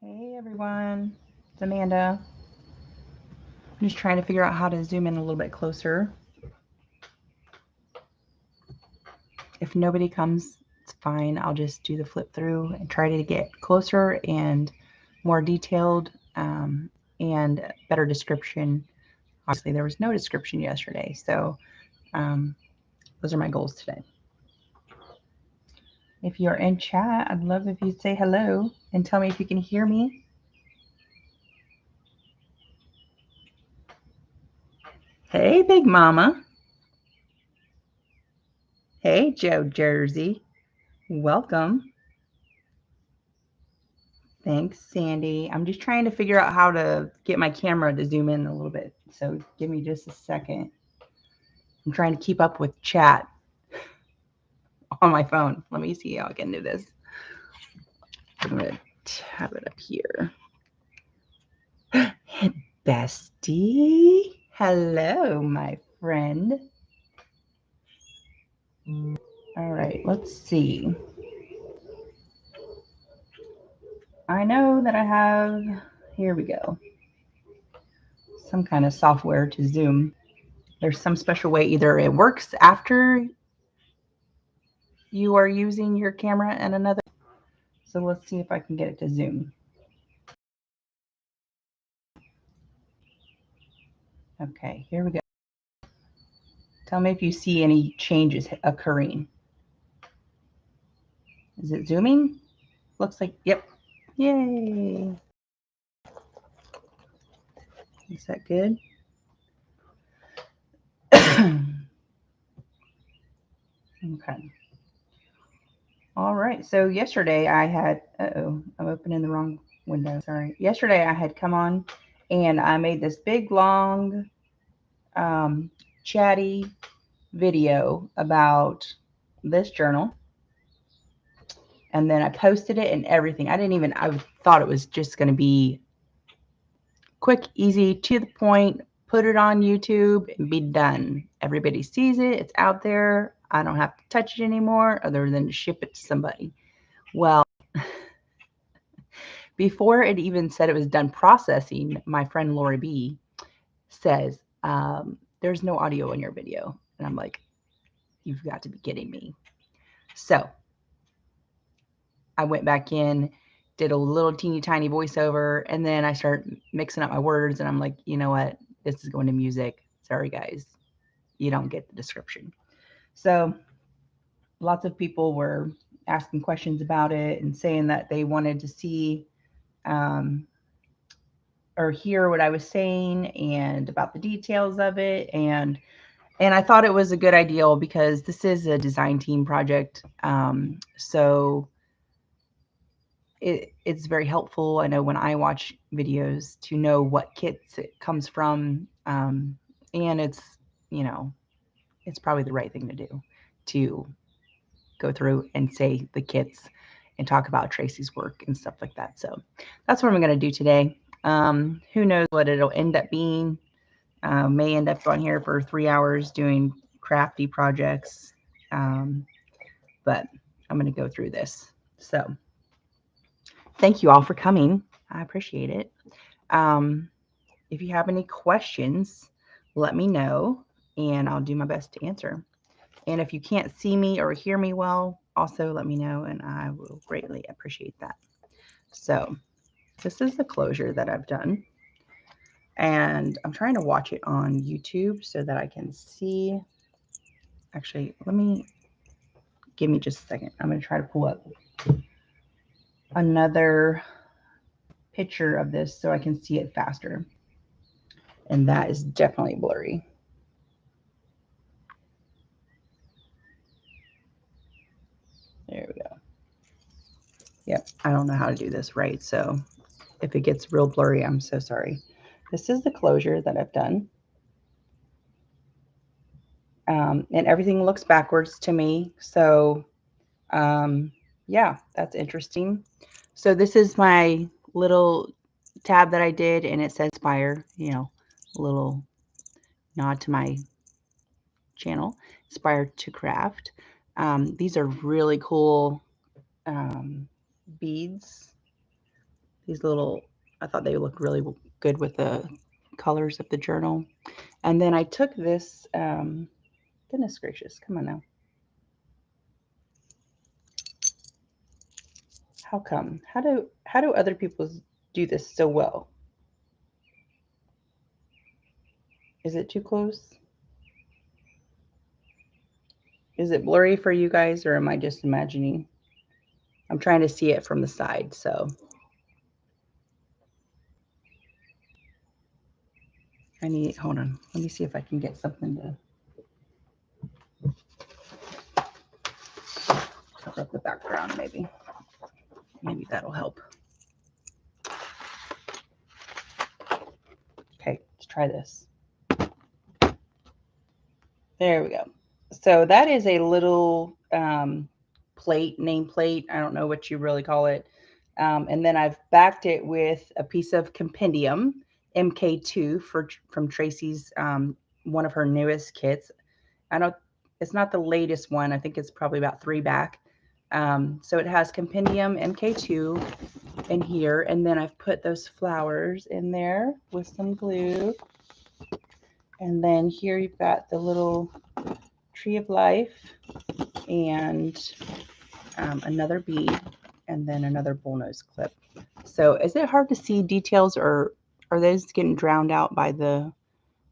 Hey everyone, it's Amanda. I'm just trying to figure out how to zoom in a little bit closer. If nobody comes, it's fine. I'll just do the flip through and try to get closer and more detailed and better description. Obviously, there was no description yesterday, so those are my goals today. If you're in chat, I'd love if you'd say hello and tell me if you can hear me. Hey, Big Mama. Hey, Joe Jersey. Welcome. Thanks, Sandy. I'm just trying to figure out how to get my camera to zoom in a little bit. So give me just a second. I'm trying to keep up with chat on my phone. Let me see how I can do this. I'm going to tab it up here. Hey, bestie. Hello, my friend. All right, let's see. I know that I have, here we go, some kind of software to zoom. There's some special way, either it works after you are using your camera and another. So let's see if I can get it to zoom. Okay, here we go. Tell me if you see any changes occurring. Is it zooming? Looks like, yep. Yay. Is that good? Okay. All right. So yesterday I had, I'm opening the wrong window. Sorry. Yesterday I had come on and I made this big, long, chatty video about this journal. And then I posted it and everything. I thought it was just going to be quick, easy, to the point, put it on YouTube and be done. Everybody sees it. It's out there. I don't have to touch it anymore other than to ship it to somebody. Well, before it even said it was done processing, my friend Lori B says, there's no audio in your video. And I'm like, you've got to be kidding me. So I went back in, did a little teeny tiny voiceover, and then I start mixing up my words. And I'm like, you know what? This is going to music. Sorry, guys. You don't get the description. So lots of people were asking questions about it and saying that they wanted to see or hear what I was saying and about the details of it. And I thought it was a good idea because this is a design team project. So it's very helpful. I know when I watch videos to know what kits it comes from. And it's, it's probably the right thing to do to go through and say the kits and talk about Tracie's work and stuff like that. So that's what I'm going to do today. Who knows what it'll end up being. May end up on here for 3 hours doing crafty projects. But I'm going to go through this. So thank you all for coming. I appreciate it. If you have any questions, let me know and I'll do my best to answer. And if you can't see me or hear me well, also let me know and I will greatly appreciate that. So this is the closure that I've done. And I'm trying to watch it on YouTube so that I can see. Actually, give me just a second. I'm going to try to pull up another picture of this so I can see it faster. And that is definitely blurry. There we go. Yep, I don't know how to do this right. So if it gets real blurry, I'm so sorry. This is the closure that I've done. And everything looks backwards to me. So yeah, that's interesting. So this is my little tab that I did and it says Inspire, a little nod to my channel, Inspire to Craft. These are really cool beads. These little, I thought they looked really good with the colors of the journal. And then I took this, goodness gracious, come on now. How come? How do other people do this so well? Is it too close? Is it blurry for you guys, or am I just imagining? I'm trying to see it from the side, so I need, hold on. Let me see if I can get something to cover up the background, maybe. Maybe that'll help. Okay, let's try this. There we go. So that is a little plate, nameplate. I don't know what you really call it. And then I've backed it with a piece of Compendium MK2 from Tracie's, one of her newest kits. It's not the latest one. I think it's probably about 3 back. So it has Compendium MK2 in here. And then I've put those flowers in there with some glue. And then here you've got the little tree of life and another bead and then another bullnose clip. So is it hard to see details, or are those getting drowned out by the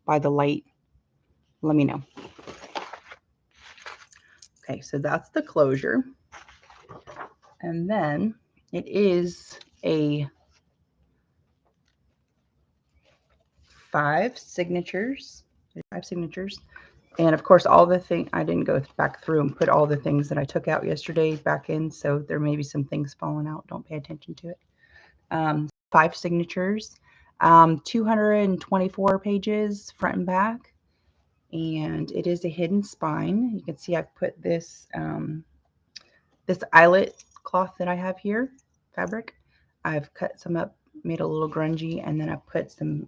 light? Let me know. Okay, so that's the closure. And then it is a 5 signatures. And of course, all the things, I didn't go back through and put all the things that I took out yesterday back in, so there may be some things falling out. Don't pay attention to it. 5 signatures, 224 pages front and back, and it is a hidden spine. You can see I've put this this eyelet cloth that I have here, fabric. I've cut some up, made a little grungy, and then I put some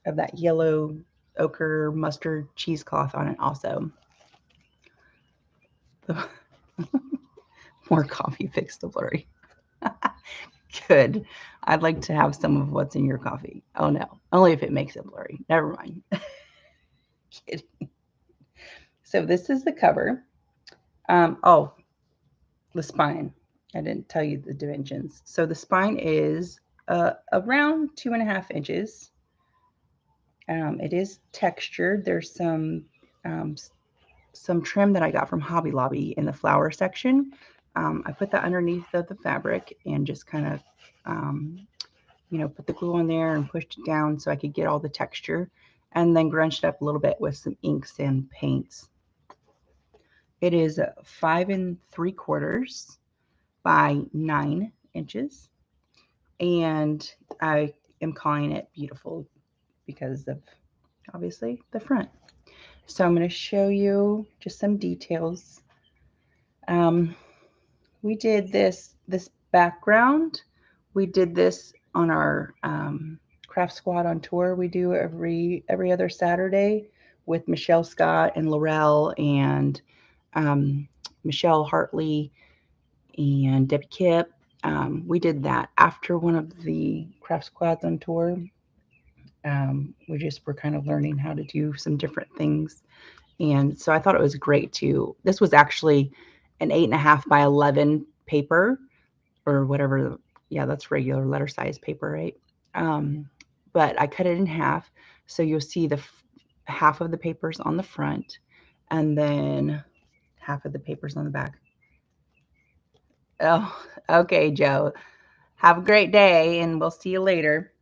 of that yellow ochre mustard cheesecloth on it also. More coffee fixed the blurry. Good. I'd like to have some of what's in your coffee. Oh no, only if it makes it blurry. Never mind. Kidding. So this is the cover. Oh, the spine. I didn't tell you the dimensions. So the spine is around 2.5 inches. It is textured. There's some trim that I got from Hobby Lobby in the flower section. I put that underneath of the fabric and just kind of, put the glue on there and pushed it down so I could get all the texture, and then grunched up a little bit with some inks and paints. It is 5 3/4 by 9 inches, and I am calling it beautiful because of obviously the front. So I'm going to show you just some details. We did this background. We did this on our craft squad on tour. We do every other Saturday with Michele Scott and Lorelle and Michelle Hartley and Debbie Kipp. We did that after one of the craft squads on tour. We just were kind of learning how to do some different things. And so I thought it was great to, this was actually an 8.5 by 11 paper or whatever. Yeah, that's regular letter size paper, right? But I cut it in half. So you'll see the half of the papers on the front and then half of the papers on the back. Oh, okay, Joe. Have a great day and we'll see you later.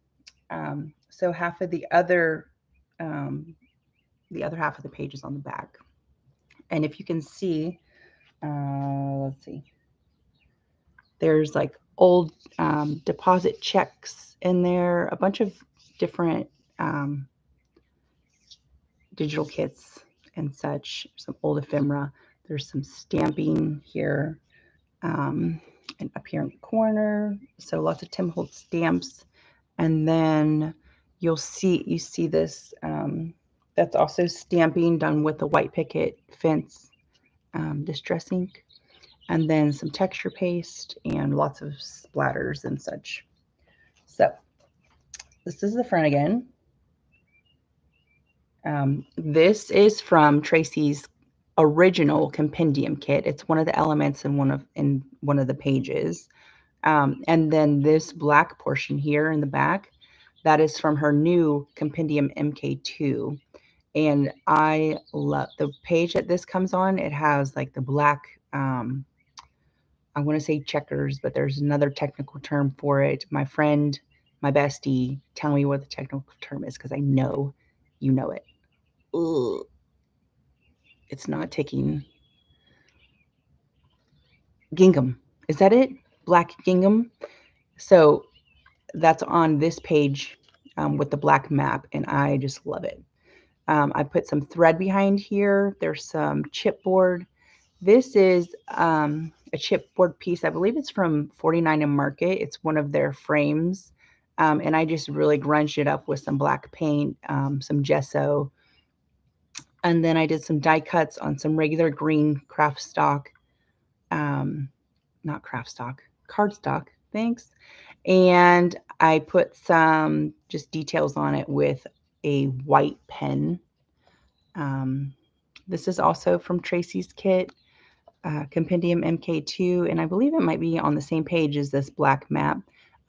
So half of the other half of the page is on the back. And if you can see, let's see, there's like old deposit checks in there, a bunch of different digital kits and such, some old ephemera. There's some stamping here and up here in the corner. So lots of Tim Holtz stamps. And then you see this, that's also stamping done with the white picket fence distress ink, and then some texture paste and lots of splatters and such. So this is the front again. This is from Tracie's original compendium kit. It's one of the elements in one of the pages. And then this black portion here in the back, that is from her new Compendium MK2. And I love the page that this comes on. It has like the black, I want to say checkers, but there's another technical term for it. My friend, my bestie, tell me what the technical term is because I know you know it. Ugh. It's not ticking. Gingham. Is that it? Black gingham. So that's on this page with the black map, and I just love it. I put some thread behind here. There's some chipboard. This is a chipboard piece. I believe it's from 49 and Market. It's one of their frames. And I just really grunged it up with some black paint, some gesso. And then I did some die cuts on some regular green craft stock. Not craft stock, cardstock. Thanks. And I put some just details on it with a white pen. This is also from Tracie's kit, Compendium MK2, and I believe it might be on the same page as this black map.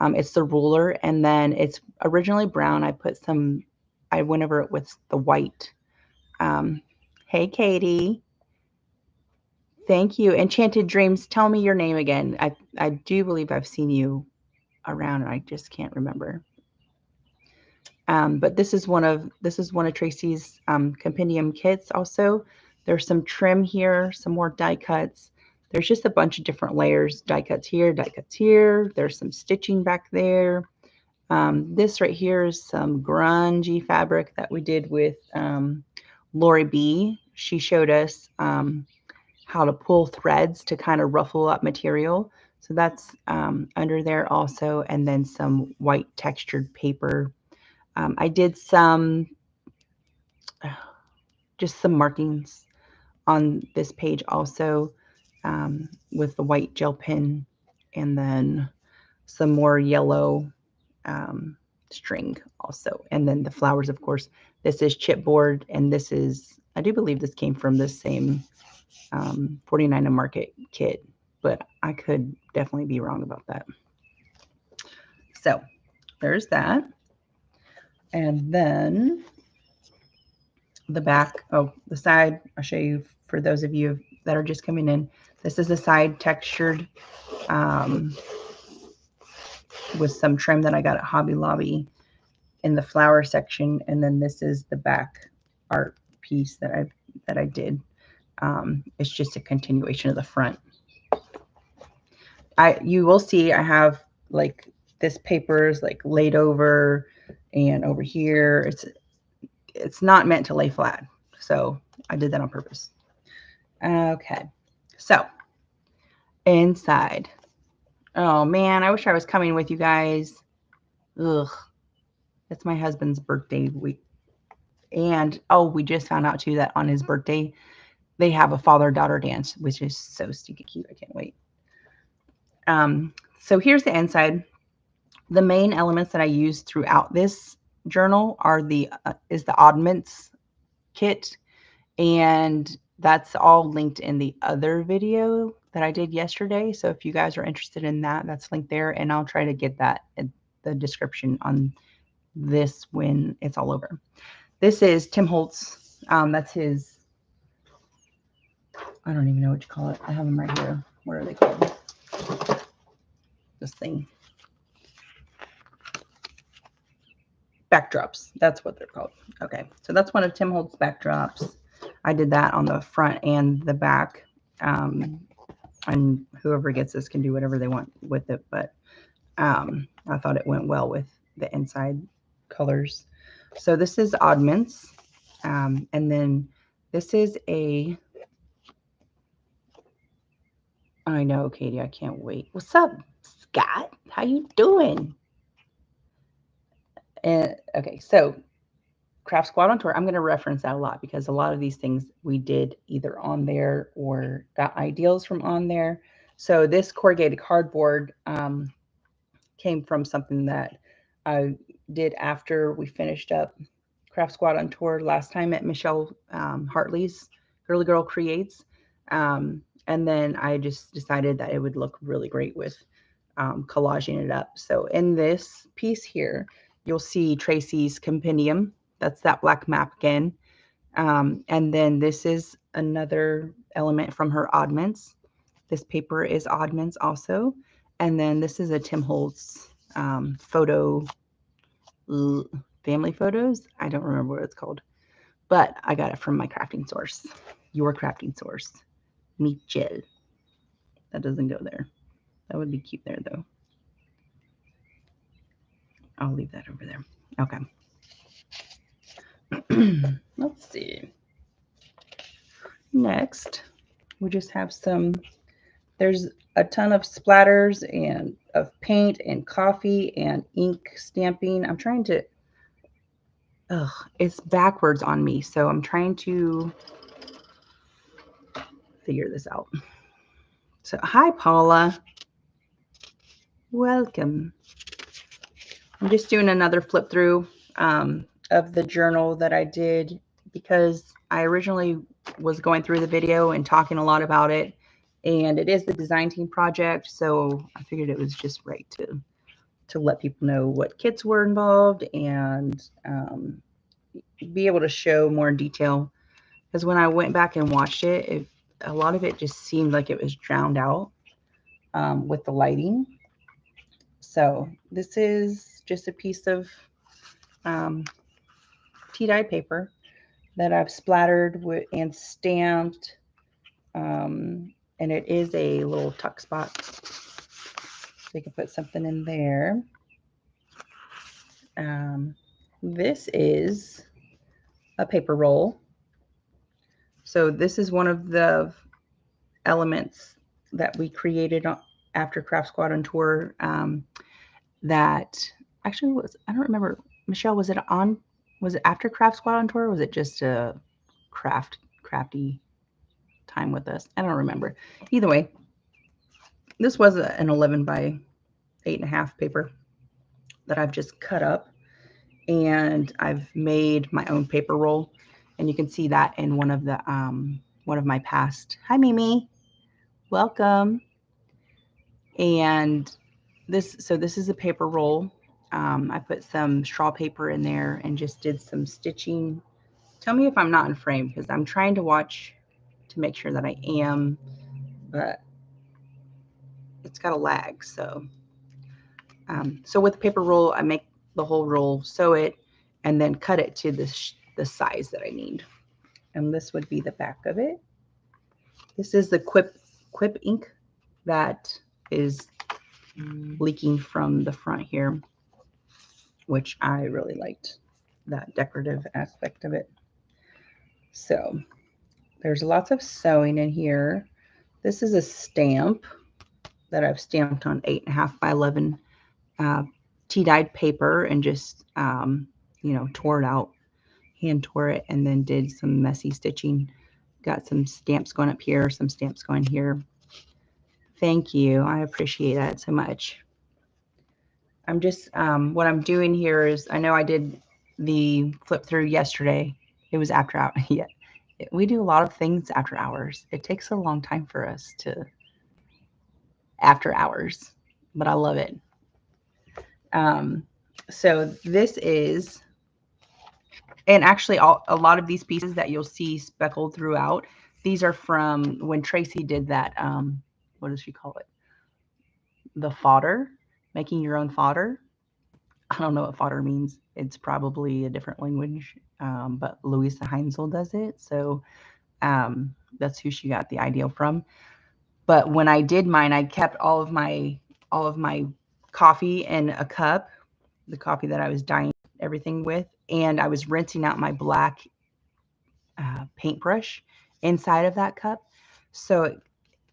It's the ruler, and then it's originally brown. I went over it with the white. Hey, Katie. Thank you. Enchanted Dreams, tell me your name again. I do believe I've seen you around, and I just can't remember. But this is one of Tracie's compendium kits. Also, there's some trim here, some more die cuts. There's just a bunch of different layers. Die cuts here, die cuts here. There's some stitching back there. This right here is some grungy fabric that we did with Lori B. She showed us how to pull threads to kind of ruffle up material. So that's under there also, and then some white textured paper. I did just some markings on this page also with the white gel pen, and then some more yellow string also. And then the flowers, of course. This is chipboard, and this is, I do believe this came from the same 49 and Market kit, but I could definitely be wrong about that. So there's that. And then the back, the side, I'll show you for those of you that are just coming in. This is the side textured with some trim that I got at Hobby Lobby in the flower section, and then this is the back art piece that I did. It's just a continuation of the front. You will see I have like this paper is like laid over, and over here it's not meant to lay flat, so I did that on purpose. Okay, so inside. Oh man, I wish I was coming with you guys. Ugh, it's my husband's birthday week, and we just found out too that on his birthday they have a father-daughter dance, which is so stinking cute. I can't wait. So here's the inside. The main elements that I use throughout this journal are is the Oddments kit, and that's all linked in the other video that I did yesterday. So if you guys are interested in that, that's linked there, and I'll try to get that in the description on this when it's all over. This is Tim Holtz. That's his, I don't even know what you call it. I have them right here. What are they called? This thing. Backdrops. That's what they're called. Okay, so that's one of Tim Holtz backdrops. I did that on the front and the back. And whoever gets this can do whatever they want with it, but I thought it went well with the inside colors. So this is Oddments, and then this is I know, Katie, I can't wait. What's up, Scott? How you doing? Okay, so Craft Squad on Tour, I'm going to reference that a lot because a lot of these things we did either on there or got ideals from on there. So this corrugated cardboard came from something that I did after we finished up Craft Squad on tour last time at Michele Hartley's Girly Girl Creates. And then I just decided that it would look really great with collaging it up. So in this piece here, you'll see Tracie's Compendium. That's that black map again. And then this is another element from her Oddments. This paper is Oddments also. And then this is a Tim Holtz photo, family photos. I don't remember what it's called, but I got it from my crafting source, your crafting source, Michele. That doesn't go there. That would be cute there though. I'll leave that over there. Okay. Let's see. Next, we just have some, there's a ton of splatters and of paint and coffee and ink stamping. I'm trying to, it's backwards on me, so I'm trying to figure this out. So, hi, Paula. Welcome. I'm just doing another flip through of the journal that I did because I originally was going through the video and talking a lot about it, and it is the design team project, so I figured it was just right to let people know what kits were involved and be able to show more in detail. Because when I went back and watched it, a lot of it just seemed like it was drowned out with the lighting. So this is just a piece of tea-dyed paper that I've splattered with and stamped, and it is a little tuck spot, so you can put something in there. This is a paper roll. So this is one of the elements that we created after Craft Squad on tour. That actually was, I don't remember, Michele, was it after Craft Squad on tour, or was it just a crafty time with us? I don't remember. Either way, this was an 11 by 8.5 paper that I've just cut up, and I've made my own paper roll, and you can see that in one of my past. Hi, Mimi, welcome. And this is a paper roll. I put some straw paper in there and just did some stitching. Tell me if I'm not in frame, because I'm trying to watch to make sure that I am, but it's got a lag. So with the paper roll, I make the whole roll, sew it, and then cut it to the size that I need. And this would be the back of it. This is the Quip ink that is leaking from the front here, which I really liked, that decorative aspect of it. So there's lots of sewing in here. This is a stamp that I've stamped on 8.5 by 11 tea-dyed paper and just, tore it out, hand tore it, and then did some messy stitching. Got some stamps going up here, some stamps going here. Thank you. I appreciate that so much. I'm just, what I'm doing here is, I know I did the flip through yesterday. It was after hours. Yeah, we do a lot of things after hours. It takes a long time for us to after hours, but I love it. So this is, and actually a lot of these pieces that you'll see speckled throughout, these are from when Tracie did that, what does she call it? The fodder, making your own fodder. I don't know what fodder means. It's probably a different language, but Louisa Heinzel does it. So that's who she got the idea from. But when I did mine, I kept all of my coffee in a cup, the coffee that I was dyeing everything with, and I was rinsing out my black paintbrush inside of that cup. So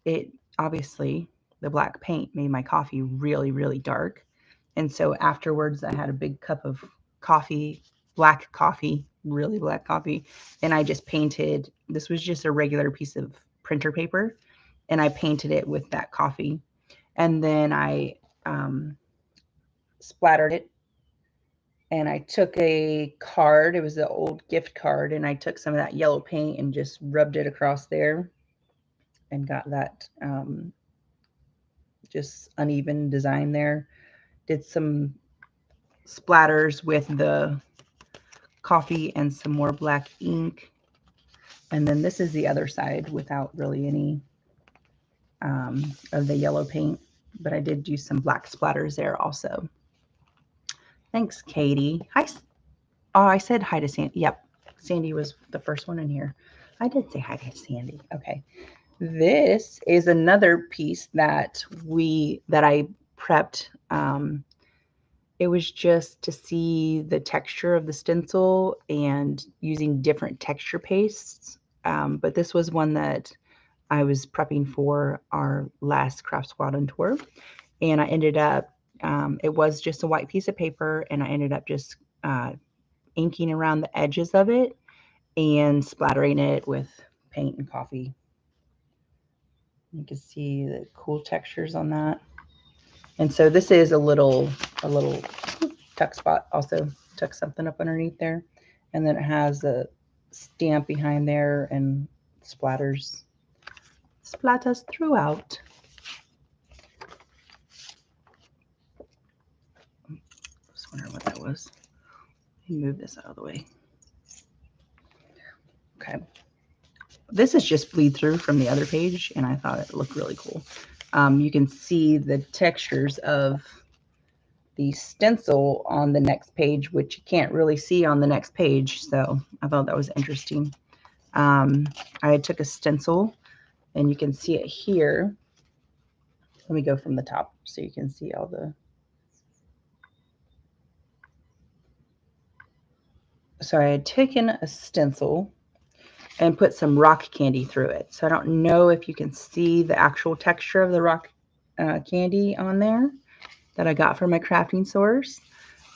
it obviously, the black paint made my coffee really, really dark. And so afterwards, I had a big cup of coffee, black coffee, really black coffee, and I just painted. This was just a regular piece of printer paper, and I painted it with that coffee. And then I splattered it And I took a card. It was an old gift card, and I took some of that yellow paint and just rubbed it across there and got that just uneven design there. Did some splatters with the coffee and some more black ink. And then this is the other side without really any of the yellow paint, but I did do some black splatters there also. Thanks, Katie. Hi. Oh, I said hi to Sandy. Yep, Sandy was the first one in here. I did say hi to Sandy. Okay. This is another piece that I prepped. It was just to see the texture of the stencil and using different texture pastes. But this was one that I was prepping for our last Craft Squadron tour. And I ended up, it was just a white piece of paper, and I ended up just inking around the edges of it and splattering it with paint and coffee. You can see the cool textures on that. And so this is a little tuck spot, also tuck something up underneath there. And then it has a stamp behind there and splatters throughout. Just wondering what that was. Move this out of the way. Okay. This is just bleed through from the other page, and I thought it looked really cool. You can see the textures of the stencil on the next page, which you can't really see on the next page. So I thought that was interesting. I took a stencil, and you can see it here. Let me go from the top so you can see all the. So I had taken a stencil and put some rock candy through it. So I don't know if you can see the actual texture of the rock candy on there that I got from my crafting source.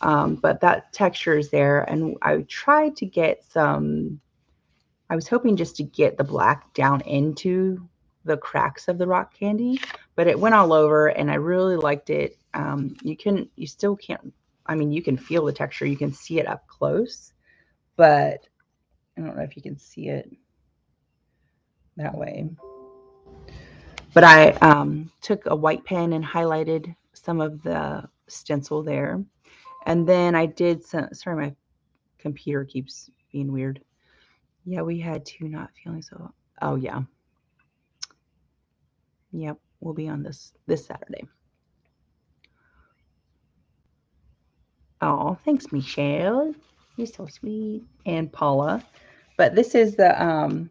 But that texture is there. And I tried to get some, I was hoping just to get the black down into the cracks of the rock candy, but it went all over and I really liked it. You still can't, I mean, you can feel the texture, you can see it up close, but I don't know if you can see it that way. But I took a white pen and highlighted some of the stencil there. And then I did some, sorry, my computer keeps being weird. Yeah, we had two not feeling so, oh yeah. Yep, we'll be on this Saturday. Oh, thanks, Michele. You're so sweet. And Paula. But this is the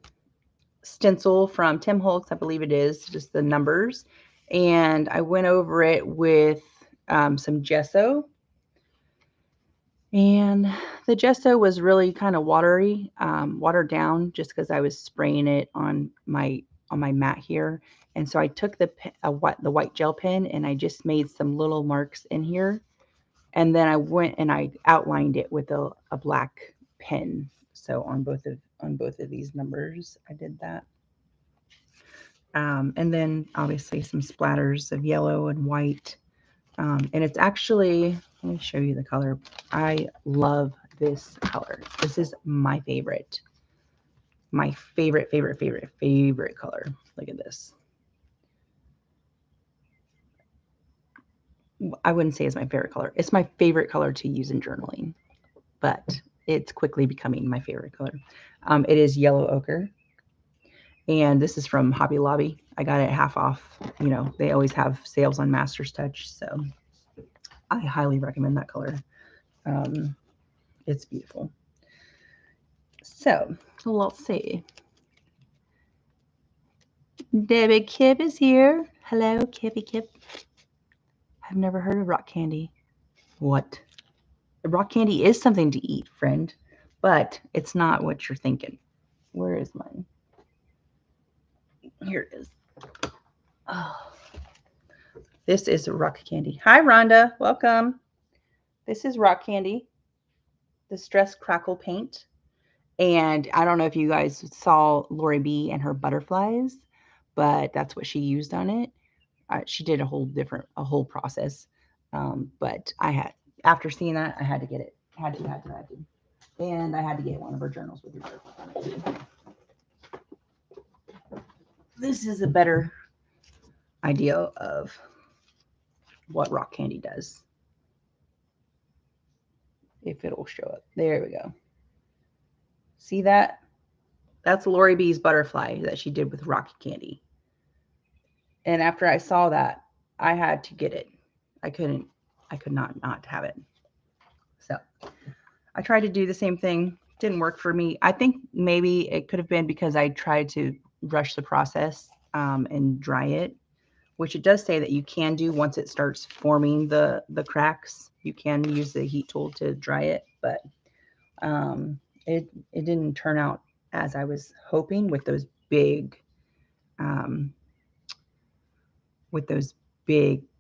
stencil from Tim Holtz, I believe it is, just the numbers. And I went over it with some gesso. And the gesso was really kind of watery, watered down, just because I was spraying it on my mat here. And so I took the white gel pen and I just made some little marks in here. And then I went and I outlined it with a black pen. So on both of these numbers, I did that. And then obviously some splatters of yellow and white. And it's actually, let me show you the color. I love this color. This is my favorite. My favorite color. Look at this. I wouldn't say it's my favorite color. It's my favorite color to use in journaling, but it's quickly becoming my favorite color. It is yellow ochre. And this is from Hobby Lobby. I got it half off. You know, they always have sales on Master's Touch. So I highly recommend that color. It's beautiful. So let's see. Debbie Kip is here. Hello, Kippy Kip. I've never heard of rock candy. What? Rock candy is something to eat, friend, but it's not what you're thinking. Where is mine? Here it is. Oh, this is rock candy. Hi, Rhonda. Welcome. This is rock candy. Distress Crackle Paint. And I don't know if you guys saw Lori B and her butterflies, but that's what she used on it. She did a whole process. But after seeing that, I had to get it. Had to. And I had to get one of her journals with her. This is a better idea of what rock candy does. If it'll show up. There we go. See that? That's Lori B's butterfly that she did with rock candy. And after I saw that, I had to get it. I could not have it. So I tried to do the same thing. Didn't work for me. I think maybe it could have been because I tried to rush the process and dry it, which it does say that you can do once it starts forming the cracks. You can use the heat tool to dry it, but it didn't turn out as I was hoping with those big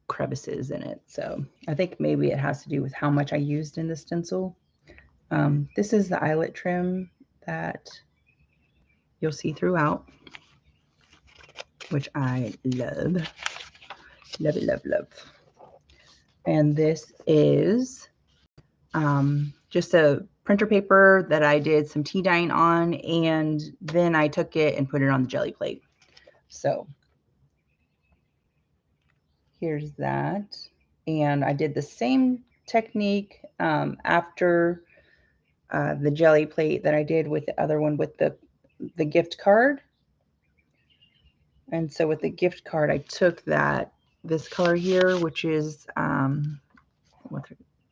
crevices in it. So I think maybe it has to do with how much I used in the stencil. This is the eyelet trim that you'll see throughout, which I love. Love it, love, love. And this is just a printer paper that I did some tea dyeing on, and then I took it and put it on the jelly plate. So here's that. And I did the same technique after the jelly plate that I did with the other one with the gift card. And so with the gift card, I took this color here, which is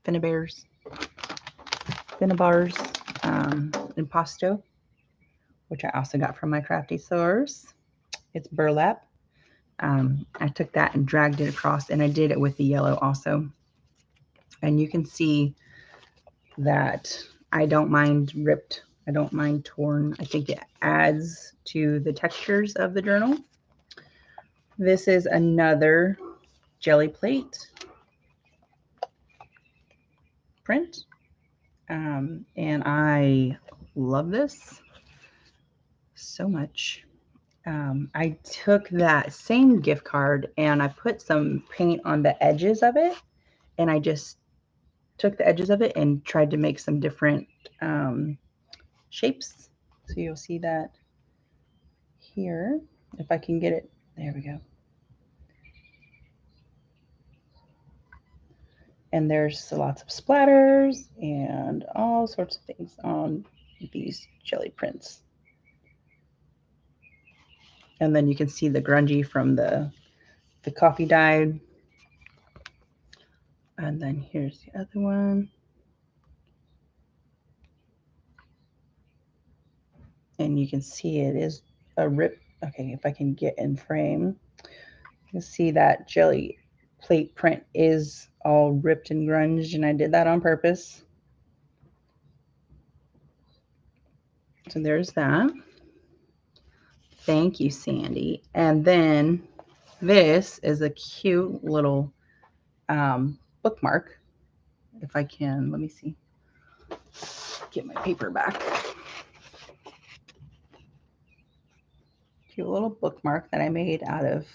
Finibars Impasto, which I also got from my crafty source. It's burlap. I took that and dragged it across, and I did it with the yellow also. And you can see that I don't mind ripped. I don't mind torn. I think it adds to the textures of the journal. This is another jelly plate print. And I love this so much. I took that same gift card and I put some paint on the edges of it, and I just took the edges of it and tried to make some different shapes. So you'll see that here. If I can get it, there we go. And there's lots of splatters and all sorts of things on these jelly prints. And then you can see the grungy from the coffee dye. And then here's the other one. And you can see it is a rip. Okay, if I can get in frame, you can see that jelly plate print is all ripped and grunged, and I did that on purpose. So there's that. Thank you, Sandy. And then this is a cute little bookmark. If I can, let me see. Get my paper back. Cute little bookmark that I made out of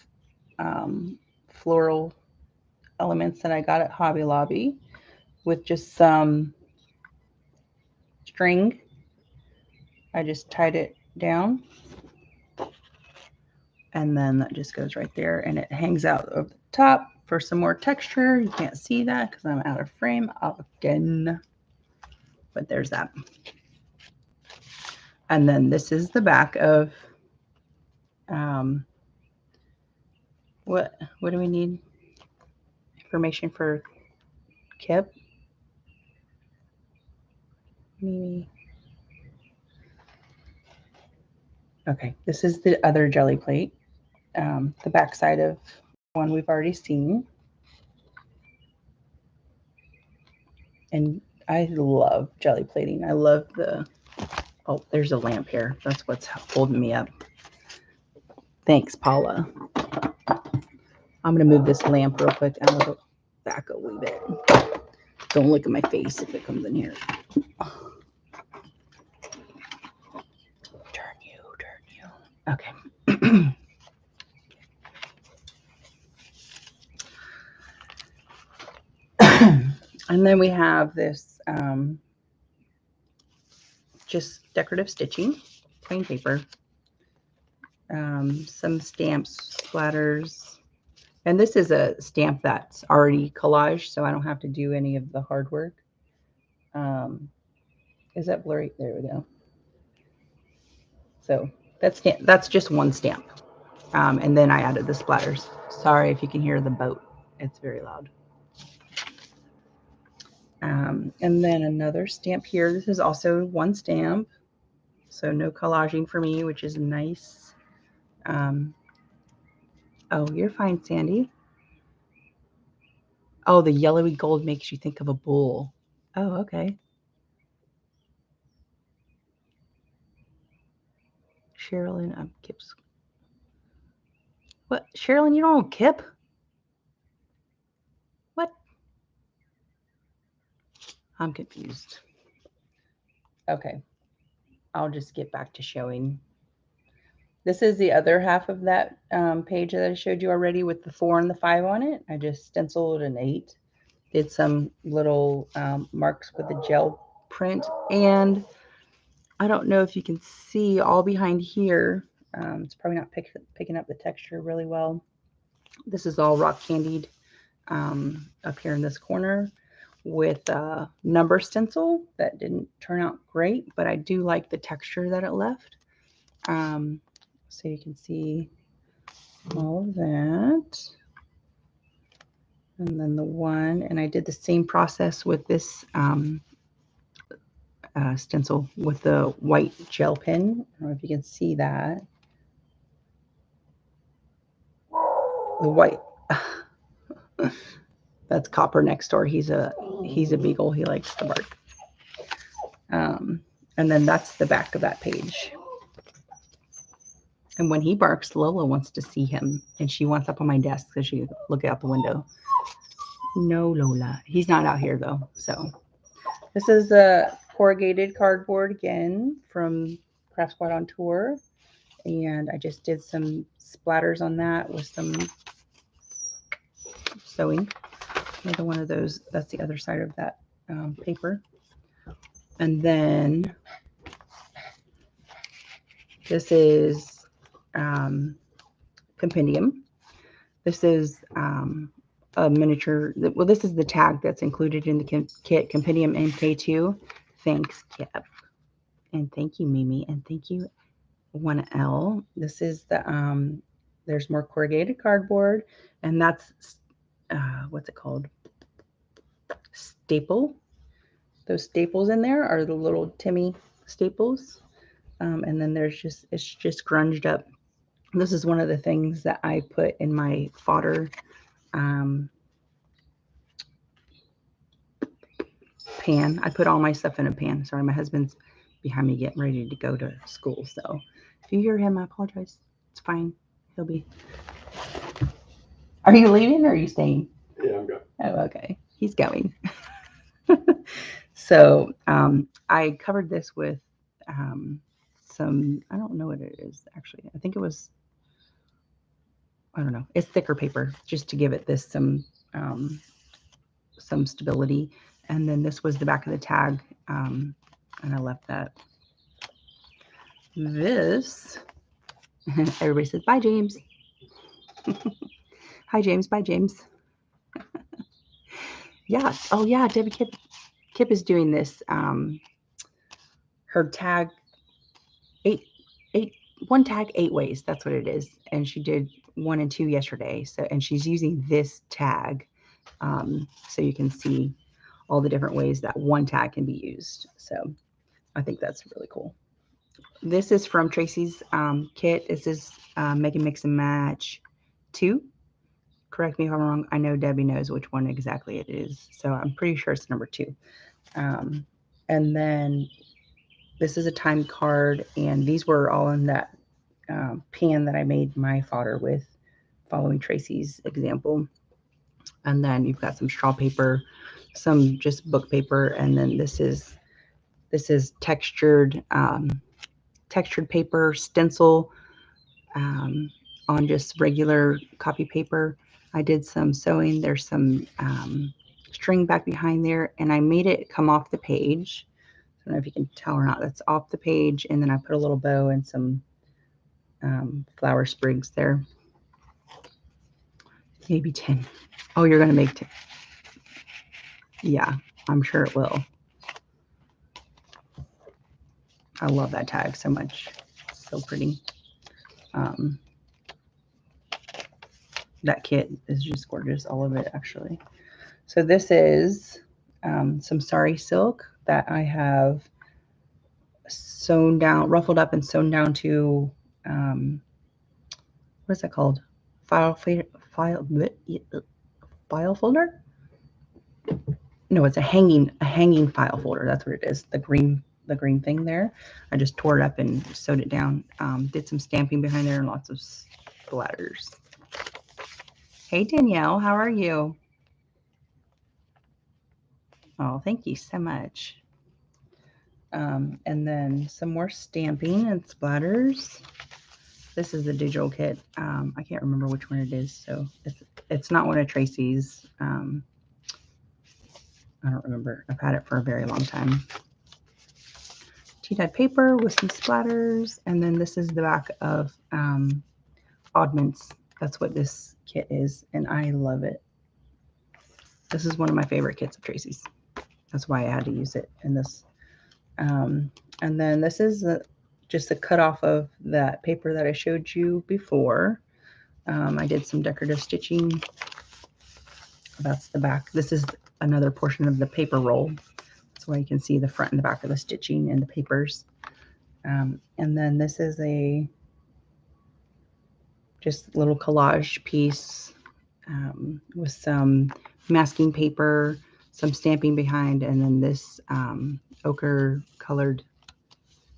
floral elements that I got at Hobby Lobby with just some string. I just tied it down, and then that just goes right there, and it hangs out over the top for some more texture. You can't see that because I'm out of frame again, but there's that. And then this is the back of what do we need? Information for Kip. Maybe. Okay, this is the other jelly plate, the back side of one we've already seen. And I love jelly plating. I love oh, there's a lamp here. That's what's holding me up. Thanks, Paula. I'm going to move this lamp real quick and I'll go back a wee bit. Don't look at my face if it comes in here. Turn you. Okay. And then we have this just decorative stitching, plain paper, some stamps, splatters. And this is a stamp that's already collaged, so I don't have to do any of the hard work. Is that blurry? There we go. So that's just one stamp. And then I added the splatters. Sorry if you can hear the boat. It's very loud. And then another stamp here. This is also one stamp. So no collaging for me, which is nice. Oh, you're fine, Sandy. Oh, the yellowy gold makes you think of a bull. Oh, okay. Sherilyn Kip's. What? Sherilyn, you don't know Kip? What? I'm confused. Okay. I'll just get back to showing. This is the other half of that page that I showed you already with the 4 and the 5 on it. I just stenciled an 8. Did some little marks with a gel print. And I don't know if you can see all behind here. It's probably not picking up the texture really well. This is all rock candied up here in this corner with a number stencil that didn't turn out great, but I do like the texture that it left. So you can see all of that. And then the one, and I did the same process with this stencil with the white gel pen. I don't know if you can see that. The white. That's Copper next door. He's a beagle. He likes to bark. And then that's the back of that page. And when he barks, Lola wants to see him, and she wants up on my desk because she look out the window. No, Lola. He's not out here though. So this is a corrugated cardboard again from Craft Squad on Tour, and I just did some splatters on that with some sewing. Another one of those. That's the other side of that paper. And then this is Compendium. This is a miniature. Well, this is the tag that's included in the kit, Compendium MK2. Thanks, Kip. And thank you, Mimi. And thank you, 1L. This is the, there's more corrugated cardboard. And that's, what's it called? Staple. Those staples in there are the little Timmy staples. And then there's just, it's just grunged up. This is one of the things that I put in my fodder pan. I put all my stuff in a pan. Sorry, my husband's behind me getting ready to go to school. So if you hear him, I apologize. It's fine. He'll be. Are you leaving or are you staying? Yeah, I'm going. Oh, okay. He's going. So I covered this with some, I don't know what it is actually. I think it was, I don't know. It's thicker paper just to give it this some stability. And then this was the back of the tag, and I left that. This, everybody says, bye, James. Hi, James. Bye, James. Yeah. Oh, yeah. Debbie Kip is doing this. Her tag, one tag 8 ways. That's what it is. And she did 1 and 2 yesterday. So, and she's using this tag, so you can see all the different ways that one tag can be used. So I think that's really cool. This is from Tracie's kit. This is Make and Mix and Match 2. Correct me if I'm wrong. I know Debbie knows which one exactly it is. So I'm pretty sure it's number 2. And then this is a time card. And these were all in that pan that I made my fodder with, following Tracie's example. And then you've got some straw paper, some just book paper, and then this is textured paper stencil on just regular copy paper. I did some sewing. There's some string back behind there, and I made it come off the page. I don't know if you can tell or not. That's off the page, and then I put a little bow and some flower sprigs there. Maybe 10. Oh, you're going to make 10. Yeah, I'm sure it will. I love that tag so much. It's so pretty. That kit is just gorgeous, all of it actually. So this is some sari silk that I have sewn down, ruffled up and sewn down to, what is that called? File folder? No, it's a hanging file folder. That's what it is. The green thing there. I just tore it up and sewed it down. Did some stamping behind there and lots of splatters. Hey Danielle, how are you? Oh, thank you so much. And then some more stamping and splatters. This is the digital kit. I can't remember which one it is, so it's not one of Tracie's. I don't remember. I've had it for a very long time. Tea-dyed paper with some splatters, and then this is the back of Oddments. That's what this kit is, and I love it. This is one of my favorite kits of Tracie's. That's why I had to use it in this. And then this is just a cut off of that paper that I showed you before. I did some decorative stitching. That's the back. This is another portion of the paper roll. That's why you can see the front and the back of the stitching and the papers. And then this is a just little collage piece with some masking paper, some stamping behind, and then this ochre colored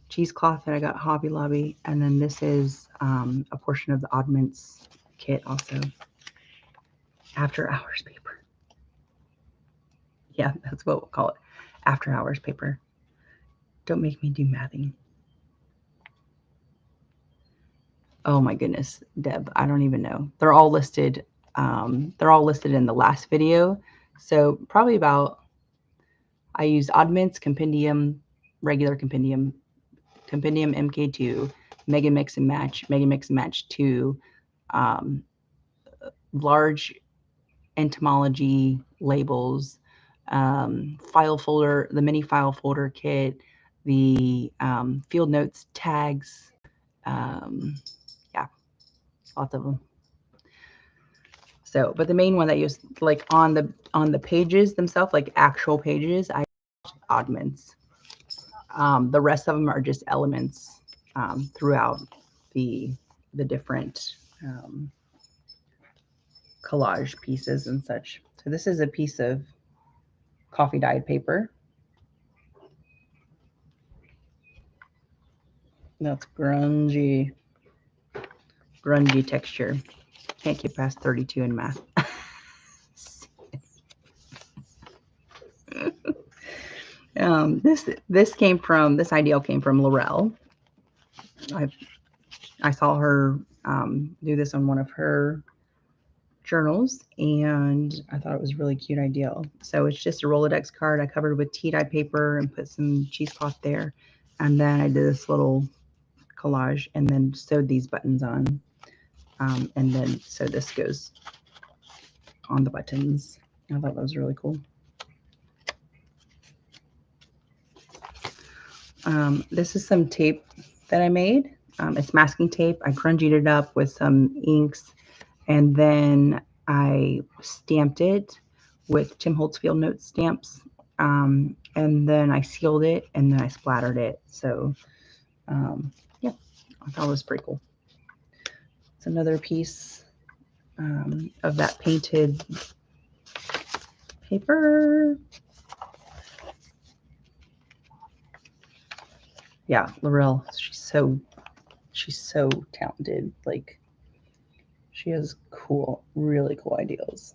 cheesecloth that I got Hobby Lobby, and then this is a portion of the Oddments kit also. After hours paper. Yeah, that's what we'll call it. After hours paper. Don't make me do mathing. Oh my goodness, Deb, I don't even know. They're all listed. They're all listed in the last video. So probably about, I used Oddments, Compendium, regular Compendium, Compendium MK2, Mega Mix and Match 2, large Entomology labels, file folder, the mini file folder kit, the field notes tags, yeah, lots of them. So, but the main one that used, like on the pages themselves, like actual pages, I used Oddments. The rest of them are just elements throughout the different collage pieces and such. So this is a piece of coffee dyed paper. That's grungy texture. Can't get past 32 in math. This ideal came from Lorelle. I saw her do this on one of her journals, and I thought it was really cute ideal. So it's just a Rolodex card I covered with tea dye paper and put some cheesecloth there, and then I did this little collage and then sewed these buttons on, and then so this goes on the buttons. I thought that was really cool. This is some tape that I made. It's masking tape. I grungied it up with some inks, and then I stamped it with Tim Holtz Field Notes stamps, and then I sealed it, and then I splattered it. So, yeah, I thought it was pretty cool. It's another piece of that painted paper. Yeah, Lorelle, she's so talented. Like, she has cool, really cool ideals.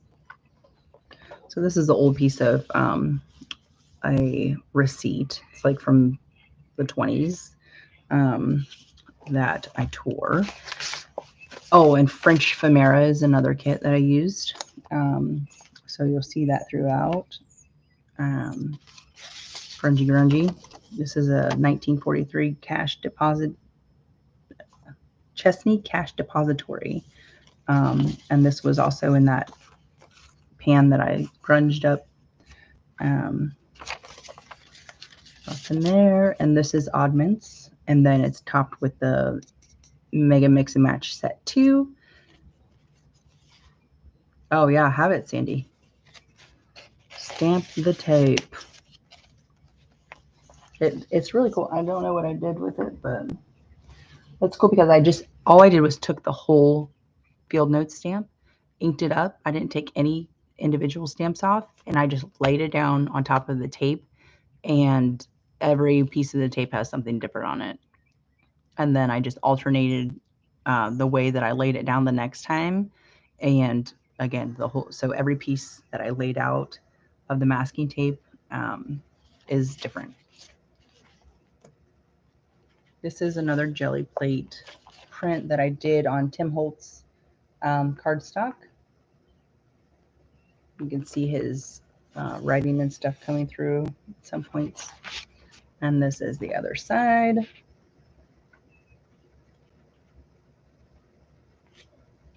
So this is the old piece of a receipt. It's like from the 20s that I tore. Oh, and Frenchphemera is another kit that I used. So you'll see that throughout. Grungy. This is a 1943 Chesney cash depository. And this was also in that pan that I grunged up. That's in there. And this is Oddments. And then it's topped with the Mega Mix and Match Set 2. Oh, yeah, have it, Sandy. Stamp the tape. It's really cool. I don't know what I did with it, but it's cool because all I did was took the whole field note stamp, inked it up. I didn't take any individual stamps off, and I just laid it down on top of the tape, and every piece of the tape has something different on it. And then I just alternated the way that I laid it down the next time. And again, so every piece that I laid out of the masking tape is different. This is another jelly plate print that I did on Tim Holtz cardstock. You can see his writing and stuff coming through at some points. And this is the other side.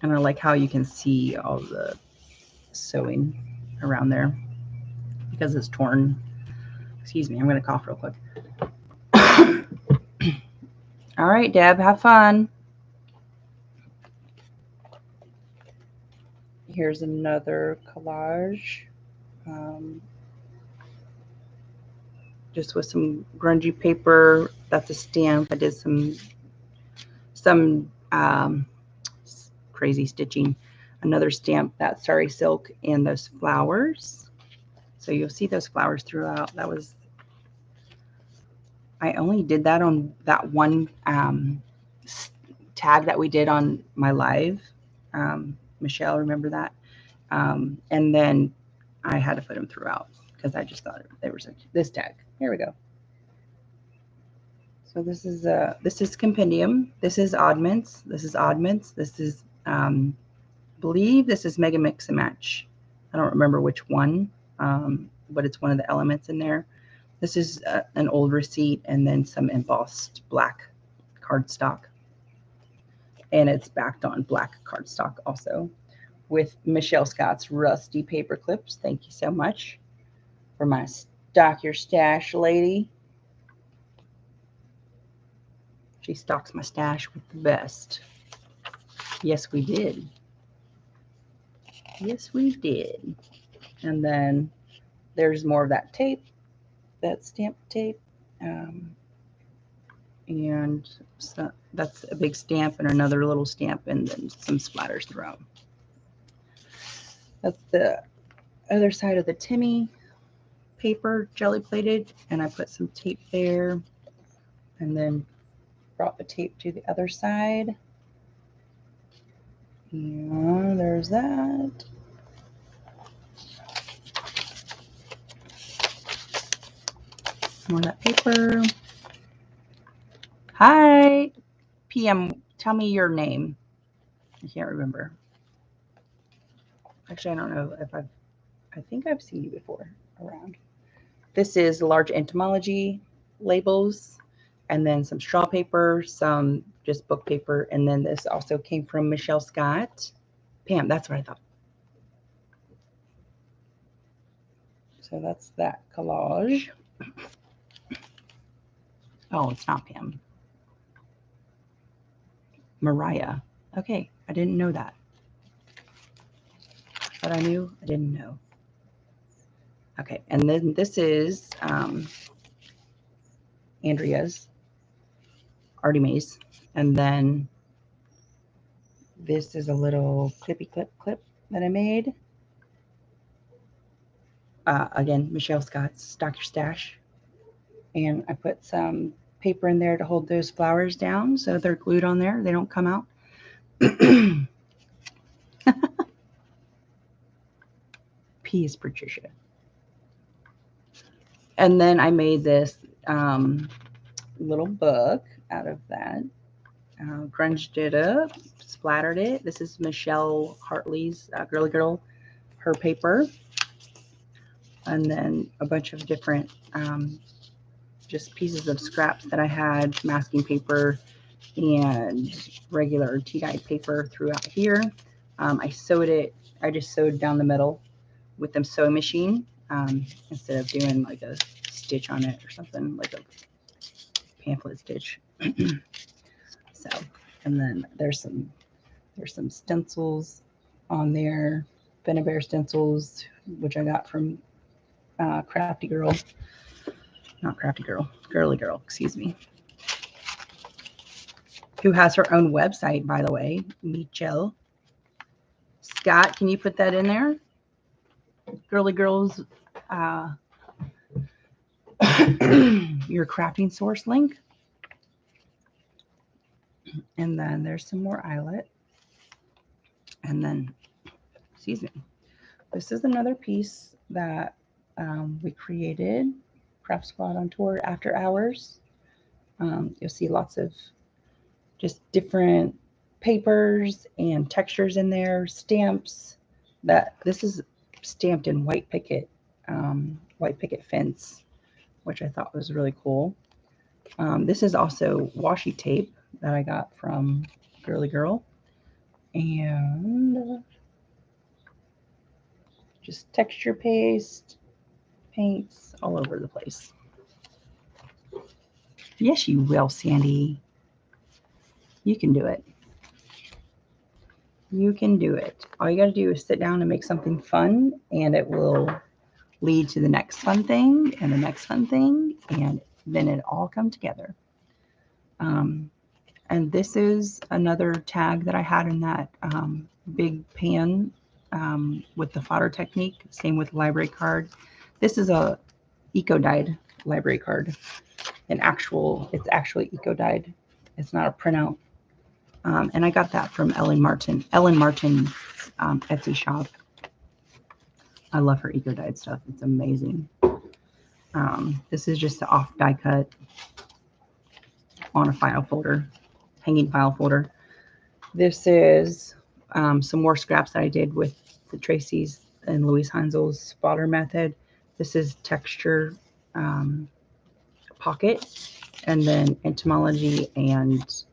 And I like how you can see all the sewing around there because it's torn. Excuse me, I'm going to cough real quick. All right, Deb, have fun. Here's another collage. Just with some grungy paper. That's a stamp. I did some crazy stitching. Another stamp, that Starry Silk, and those flowers. So you'll see those flowers throughout. I only did that on that one tag that we did on my live. Michele, remember that? And then I had to put them throughout because I just thought they were such. This tag. Here we go. So this is Compendium. This is Oddments. This is Oddments. This is believe this is Mega Mix and Match. I don't remember which one, but it's one of the elements in there. This is an old receipt and then some embossed black cardstock. And it's backed on black cardstock also with Michele Scott's rusty paper clips. Thank you so much for my stock your stash lady. She stocks my stash with the best. Yes, we did. Yes, we did. And then there's more of that tape, that stamp tape. And so that's a big stamp and another little stamp and then some splatters throughout. That's the other side of the Timmy paper, jelly plated, and I put some tape there and then brought the tape to the other side. Yeah, there's that. More of that paper. Hi, PM. Tell me your name. I can't remember. Actually, I don't know if I think I've seen you before around. This is large Entomology labels, and then some straw paper, some just book paper, and then this also came from Michele Scott. Pam, that's what I thought. So that's that collage. Oh, it's not Pam. Mariah. Okay, I didn't know that. But I knew I didn't know. Okay, and then this is Andrea's Artemis, and then this is a little clippy clip that I made. Again, Michele Scott's Stock Your Stash, and I put some paper in there to hold those flowers down so they're glued on there, they don't come out. P is Patricia. And then I made this little book out of that. Grunged it up, splattered it. This is Michelle Hartley's Girly Girl, her paper. and then a bunch of different just pieces of scraps that I had, masking paper and regular tea-dyed paper throughout here. I sewed it. I just sewed down the middle with the sewing machine instead of doing like a stitch on it or something, like a pamphlet stitch. So, and then there's some stencils on there, Bear stencils, which I got from Crafty Girl, not Crafty Girl, Girly Girl, excuse me, who has her own website, by the way, Michele. Scott, can you put that in there? Girly Girls, your crafting source link. And then there's some more eyelet. And then, excuse me, this is another piece that we created, Craft Squad on Tour After Hours. You'll see lots of just different papers and textures in there, stamps. This is stamped in white picket fence, which I thought was really cool. This is also washi tape that I got from Girly Girl, and just texture paste, paints all over the place. Yes, you will, Sandy. You can do it. You can do it. All you got to do is sit down and make something fun, and it will lead to the next fun thing and the next fun thing, and then it all come together. And this is another tag that I had in that big pan with the fodder technique. Same with library card. This is a eco-dyed library card. It's actually eco-dyed. It's not a printout. And I got that from Ellen Martin's Etsy shop. I love her eco-dyed stuff. It's amazing. This is just the off die cut on a file folder, hanging file folder. This is some more scraps that I did with the Tracie's and Louise Heinzel's spotter method. This is texture pocket, and then Entomology, and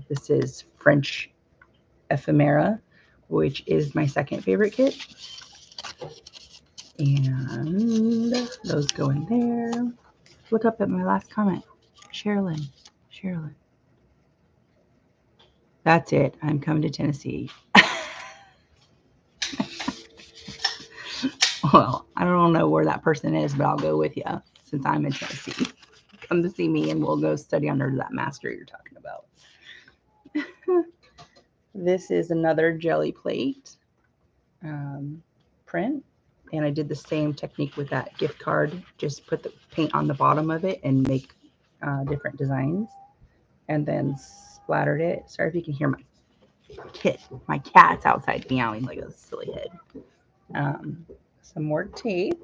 this is French Ephemera, which is my second favorite kit. And those go in there. Look up at my last comment. Sherilyn. That's it. I'm coming to Tennessee. Well, I don't know where that person is, but I'll go with you since I'm in Tennessee. Come to see me and we'll go study under that master you're talking about. This is another jelly plate print. And I did the same technique with that gift card. Just put the paint on the bottom of it and make different designs. And then splattered it. Sorry if you can hear my cat's outside meowing like a silly head. Some more tape.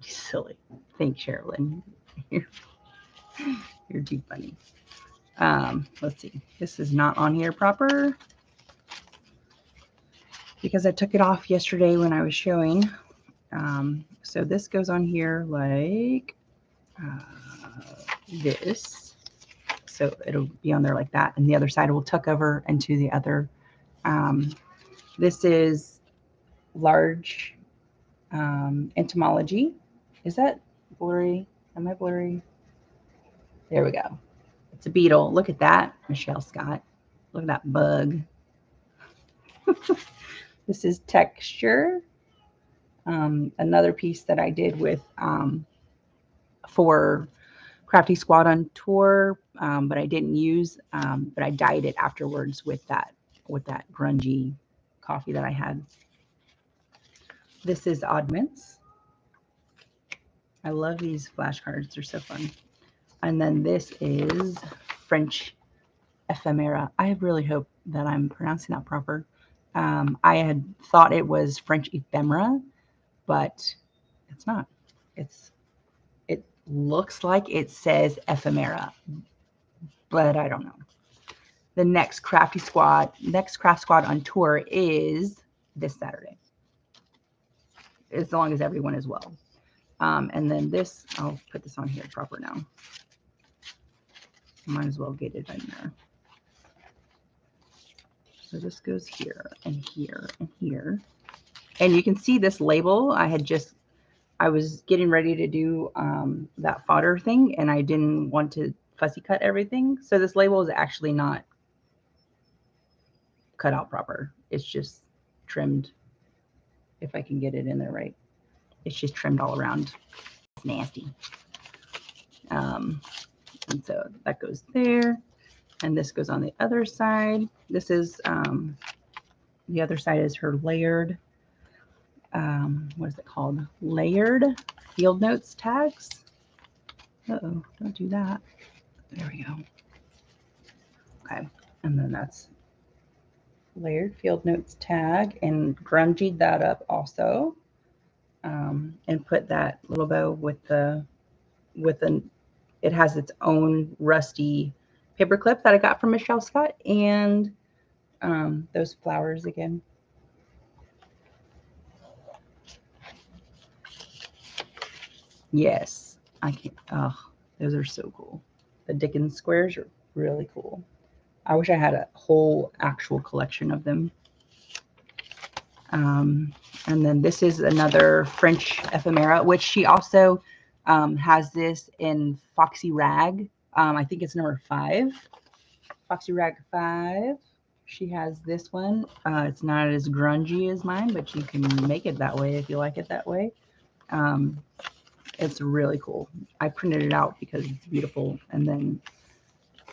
Silly. Thanks, Sherilyn. You're too funny. Let's see. This is not on here proper because I took it off yesterday when I was showing. So this goes on here like this. So it'll be on there like that. And the other side will tuck over into the other. This is large Entomology. Is that blurry? Am I blurry? There we go. It's a beetle. Look at that, Michelle Scott. Look at that bug. This is texture. Another piece that I did with for Crafty Squad on Tour, but I didn't use, but I dyed it afterwards with that grungy coffee that I had. This is Oddments. I love these flashcards. They're so fun. And then this is French Ephemera. I really hope that I'm pronouncing that proper. I had thought it was French Ephemera, but it's not. It looks like it says Ephemera, but I don't know. The next Craft Squad on Tour is this Saturday. as long as everyone is well. And then this, I'll put this on here proper now. Might as well get it in there. So this goes here and here and here. And you can see this label. I was getting ready to do that fodder thing, and I didn't want to fussy cut everything. So this label is actually not cut out proper. It's just trimmed, if I can get it in there right. It's just trimmed all around. It's nasty. And so that goes there. And this goes on the other side. This is, the other side is her layered, what is it called? Layered field notes tags. Uh-oh, don't do that. There we go. Okay, and then that's layered field notes tag, and grungied that up also, and put that little bow with it has its own rusty paper clip that I got from Michele Scott, and those flowers again. Yes, I can't. Oh, those are so cool. The Dickens squares are really cool. I wish I had a whole actual collection of them. And then this is another French ephemera, which she also has this in Foxy Rag. I think it's number 5. Foxy Rag 5. She has this one. It's not as grungy as mine, but you can make it that way if you like it that way. It's really cool. I printed it out because it's beautiful, and then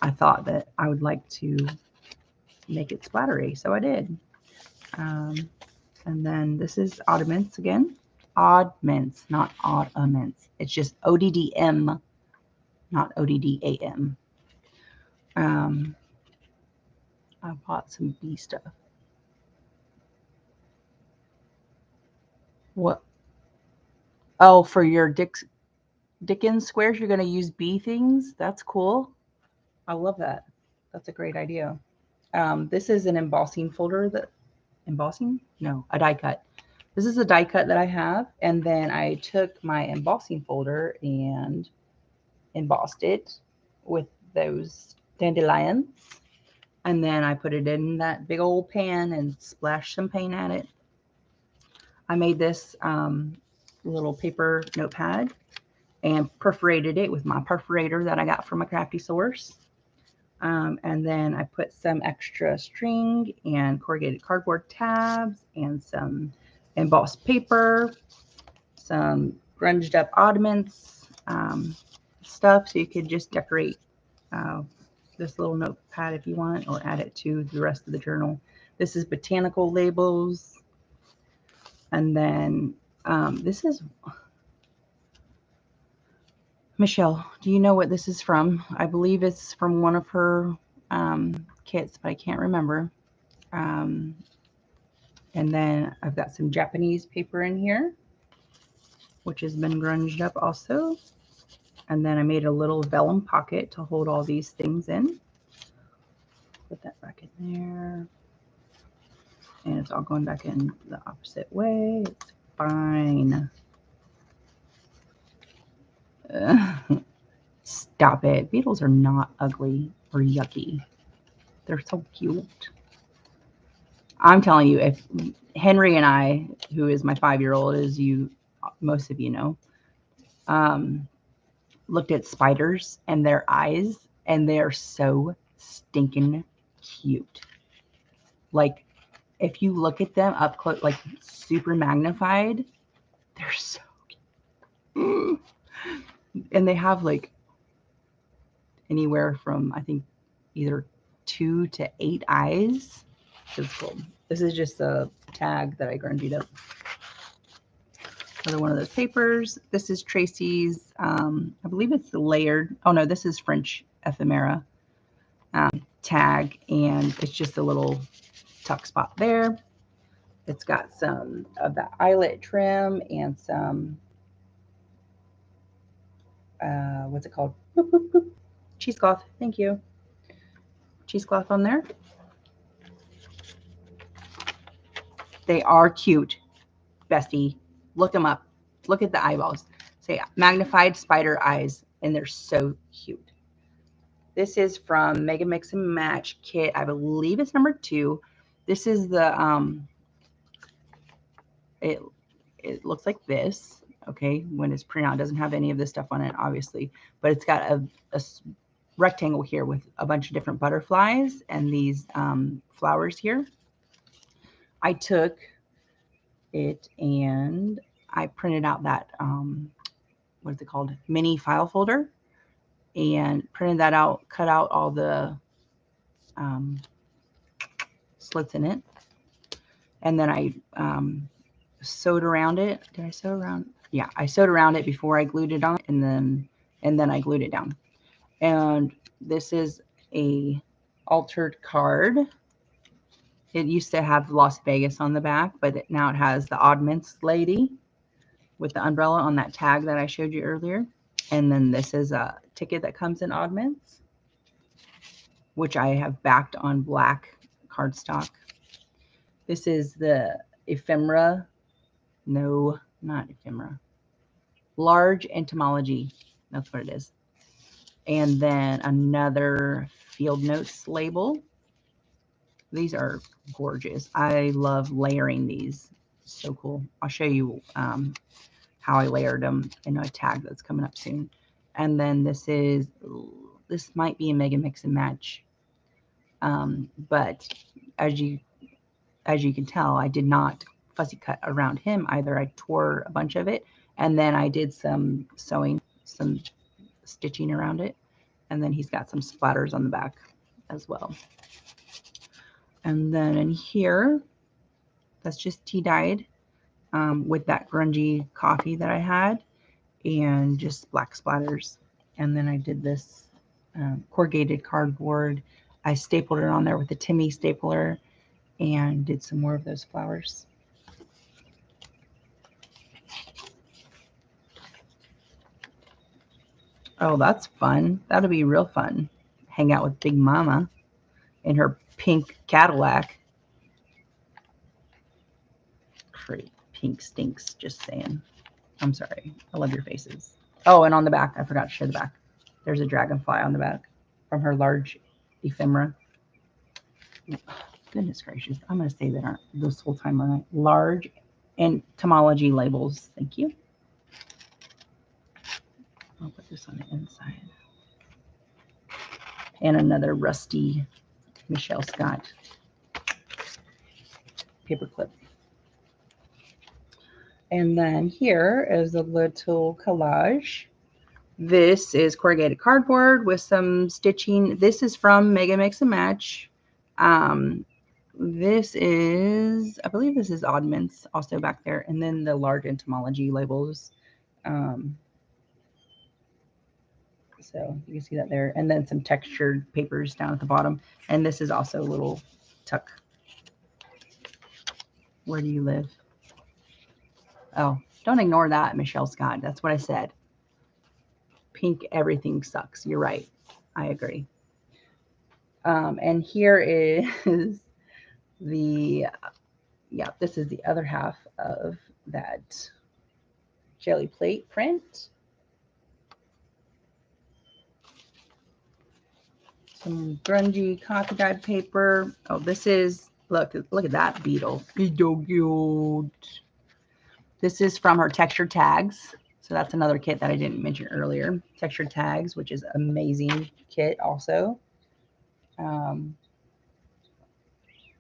I thought that I would like to make it splattery, so I did. And then this is Oddments again. Oddments, not Oddments. It's just ODDM, not ODDAM. I bought some bee stuff. What? Oh, for your Dickens squares, you're going to use bee things? That's cool. I love that. That's a great idea. This is an embossing folder embossing? No, a die cut. This is a die cut that I have, and then I took my embossing folder and embossed it with those dandelions, and then I put it in that big old pan and splashed some paint at it. I made this little paper notepad and perforated it with my perforator that I got from a crafty source. And then I put some extra string and corrugated cardboard tabs and some embossed paper, some grunged up oddments stuff, so you could just decorate this little notepad if you want, or add it to the rest of the journal. This is Botanical Labels. And then this is Michele. Do you know what this is from? I believe it's from one of her kits, but I can't remember. And then I've got some Japanese paper in here, which has been grunged up also. And then I made a little vellum pocket to hold all these things in. Put that back in there. And it's all going back in the opposite way. It's fine. Stop it. Beetles are not ugly or yucky. They're so cute. I'm telling you, if Henry and I, who is my 5-year-old, as most of you know, looked at spiders and their eyes, and they are so stinking cute. Like, if you look at them up close, like super magnified, they're so cute. And they have like anywhere from, I think, either 2 to 8 eyes. It's cool. This is just a tag that I grungied up. Another one of those papers. This is Tracie's, I believe it's the layered, oh no, this is French ephemera tag, and it's just a little tuck spot there. It's got some of that eyelet trim and some, what's it called? Boop, boop, boop. Cheesecloth. Thank you. Cheesecloth on there. They are cute, bestie. Look them up. Look at the eyeballs. Say magnified spider eyes, and they're so cute. This is from Mega Mix and Match kit. I believe it's number 2. This is the it looks like this. Okay, when it's printed out, it doesn't have any of this stuff on it, obviously, but it's got a rectangle here with a bunch of different butterflies and these flowers here. I took it and I printed out that what is it called, mini file folder, and printed that out, cut out all the slits in it, and then I sewed around it. Did I sew around? Yeah, I sewed around it before I glued it on, and then I glued it down. And this is a altered card. It used to have Las Vegas on the back, but now it has the Oddments lady with the umbrella on that tag that I showed you earlier. And then this is a ticket that comes in Oddments, which I have backed on black cardstock. This is the Ephemera. No, not Ephemera. Large Entomology. That's what it is. And then another Field Notes label. These are gorgeous. I love layering these. So cool. I'll show you how I layered them in a tag that's coming up soon. And then this might be a Mega Mix and Match. But as you can tell, I did not fussy cut around him either. I tore a bunch of it, and then I did some sewing, some stitching around it, and then he's got some splatters on the back as well. And then in here, that's just tea dyed with that grungy coffee that I had, and just black splatters. And then I did this corrugated cardboard. I stapled it on there with a Timmy stapler and did some more of those flowers. Oh, that's fun. That'll be real fun. Hang out with Big Mama in her pink Cadillac. Great. Pink stinks, just saying. I'm sorry. I love your faces. Oh, and on the back, I forgot to show the back. There's a dragonfly on the back from her large ephemera. Goodness gracious. I'm going to say that this whole time on large entomology labels. Thank you. I'll put this on the inside. And another rusty Michele Scott paper clip. And then here is a little collage. This is corrugated cardboard with some stitching. This is from Mega Mix and Match. This is, I believe this is Oddments also back there. And then the large entomology labels. So you can see that there. And then some textured papers down at the bottom. And this is also a little tuck. Where do you live? Oh, don't ignore that, Michele Scott. That's what I said. Pink, everything sucks. You're right. I agree. And here is this is the other half of that jelly plate print. Some grungy coffee dyed paper. Oh, this is, look at that beetle. He's so cute. This is from her texture tags. So that's another kit that I didn't mention earlier. Texture tags, which is amazing kit also.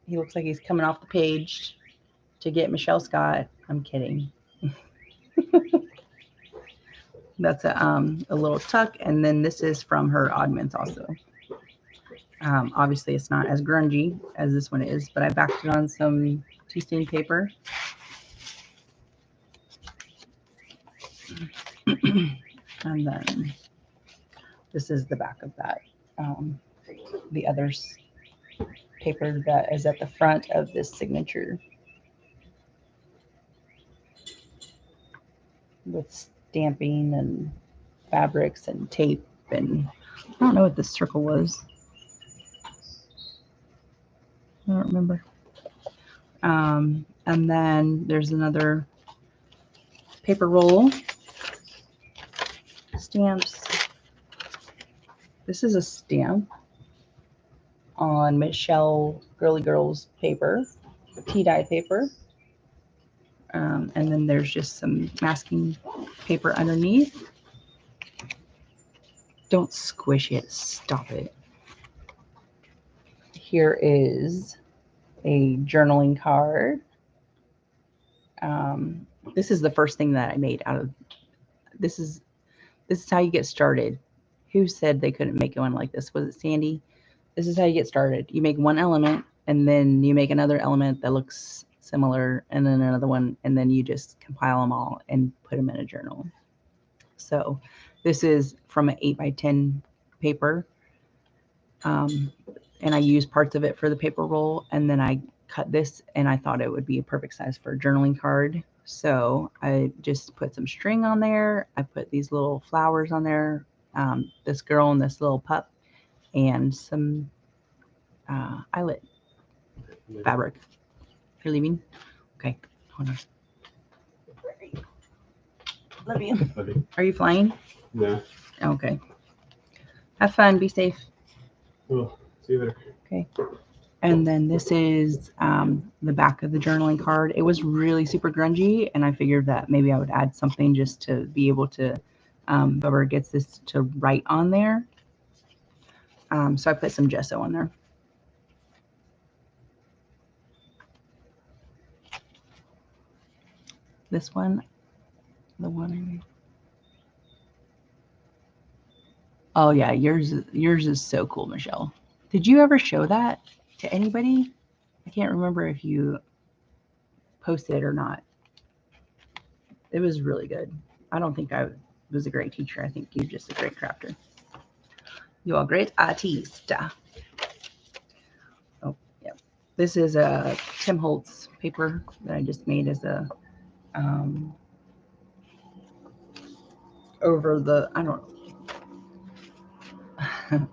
He looks like he's coming off the page to get Michele Scott. I'm kidding. That's a little tuck. And then this is from her Oddments also. Obviously, it's not as grungy as this one is, but I backed it on some tea stain paper. And then this is the back of that. The other paper that is at the front of this signature with stamping and fabrics and tape, and I don't know what this circle was. I don't remember. And then there's another paper roll, stamps. This is a stamp on Michele Girly Girls paper, tea dye paper. And then there's just some masking paper underneath. Don't squish it, stop it. Here is a journaling card. This is the first thing that I made out of, this is how you get started. Who said they couldn't make one like this? Was it Sandy? This is how you get started. You make one element, and then you make another element that looks similar, and then another one, and then you just compile them all and put them in a journal. So this is from an 8x10 paper, and I used parts of it for the paper roll, and then I cut this, and I thought it would be a perfect size for a journaling card. So I just put some string on there. I put these little flowers on there, this girl and this little pup, and some eyelet fabric. You're leaving? Okay, hold on. Love you. Are you flying? No. Okay. Have fun. Be safe. Cool. See you later. Okay. And then this is the back of the journaling card. It was really super grungy, and I figured that maybe I would add something just to be able to, whoever gets this to write on there. So I put some gesso on there. This one, the one I made. Oh yeah, yours is so cool, Michele. Did you ever show that to anybody? I can't remember if you posted it or not. It was really good. I don't think I was a great teacher. I think you're just a great crafter. You are a great artista. Oh, yeah. This is a Tim Holtz paper that I just made as a over the, I don't know.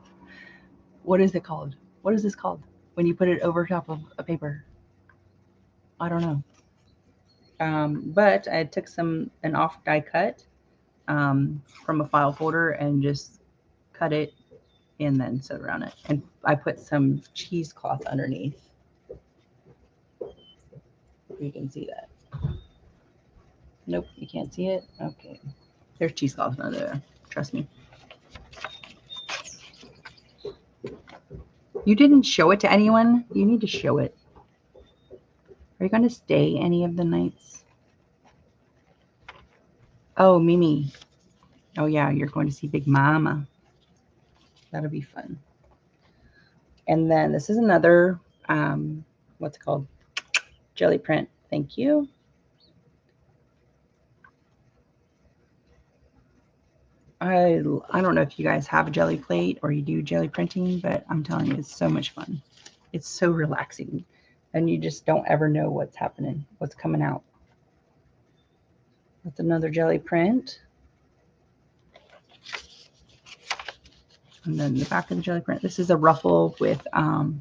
What is it called? What is this called? When you put it over top of a paper? I don't know. But I took an off die cut from a file folder and just cut it and then set around it. And I put some cheesecloth underneath. You can see that. Nope, you can't see it. Okay. There's cheesecloth under there. Trust me. You didn't show it to anyone? You need to show it. Are you going to stay any of the nights? Oh, Mimi. Oh, yeah, you're going to see Big Mama. That'll be fun. And then this is another, what's it called? Jelly print. Thank you. I don't know if you guys have a jelly plate or you do jelly printing, but I'm telling you, it's so much fun. It's so relaxing. And you just don't ever know what's happening, what's coming out. That's another jelly print. And then the back of the jelly print. This is a ruffle with a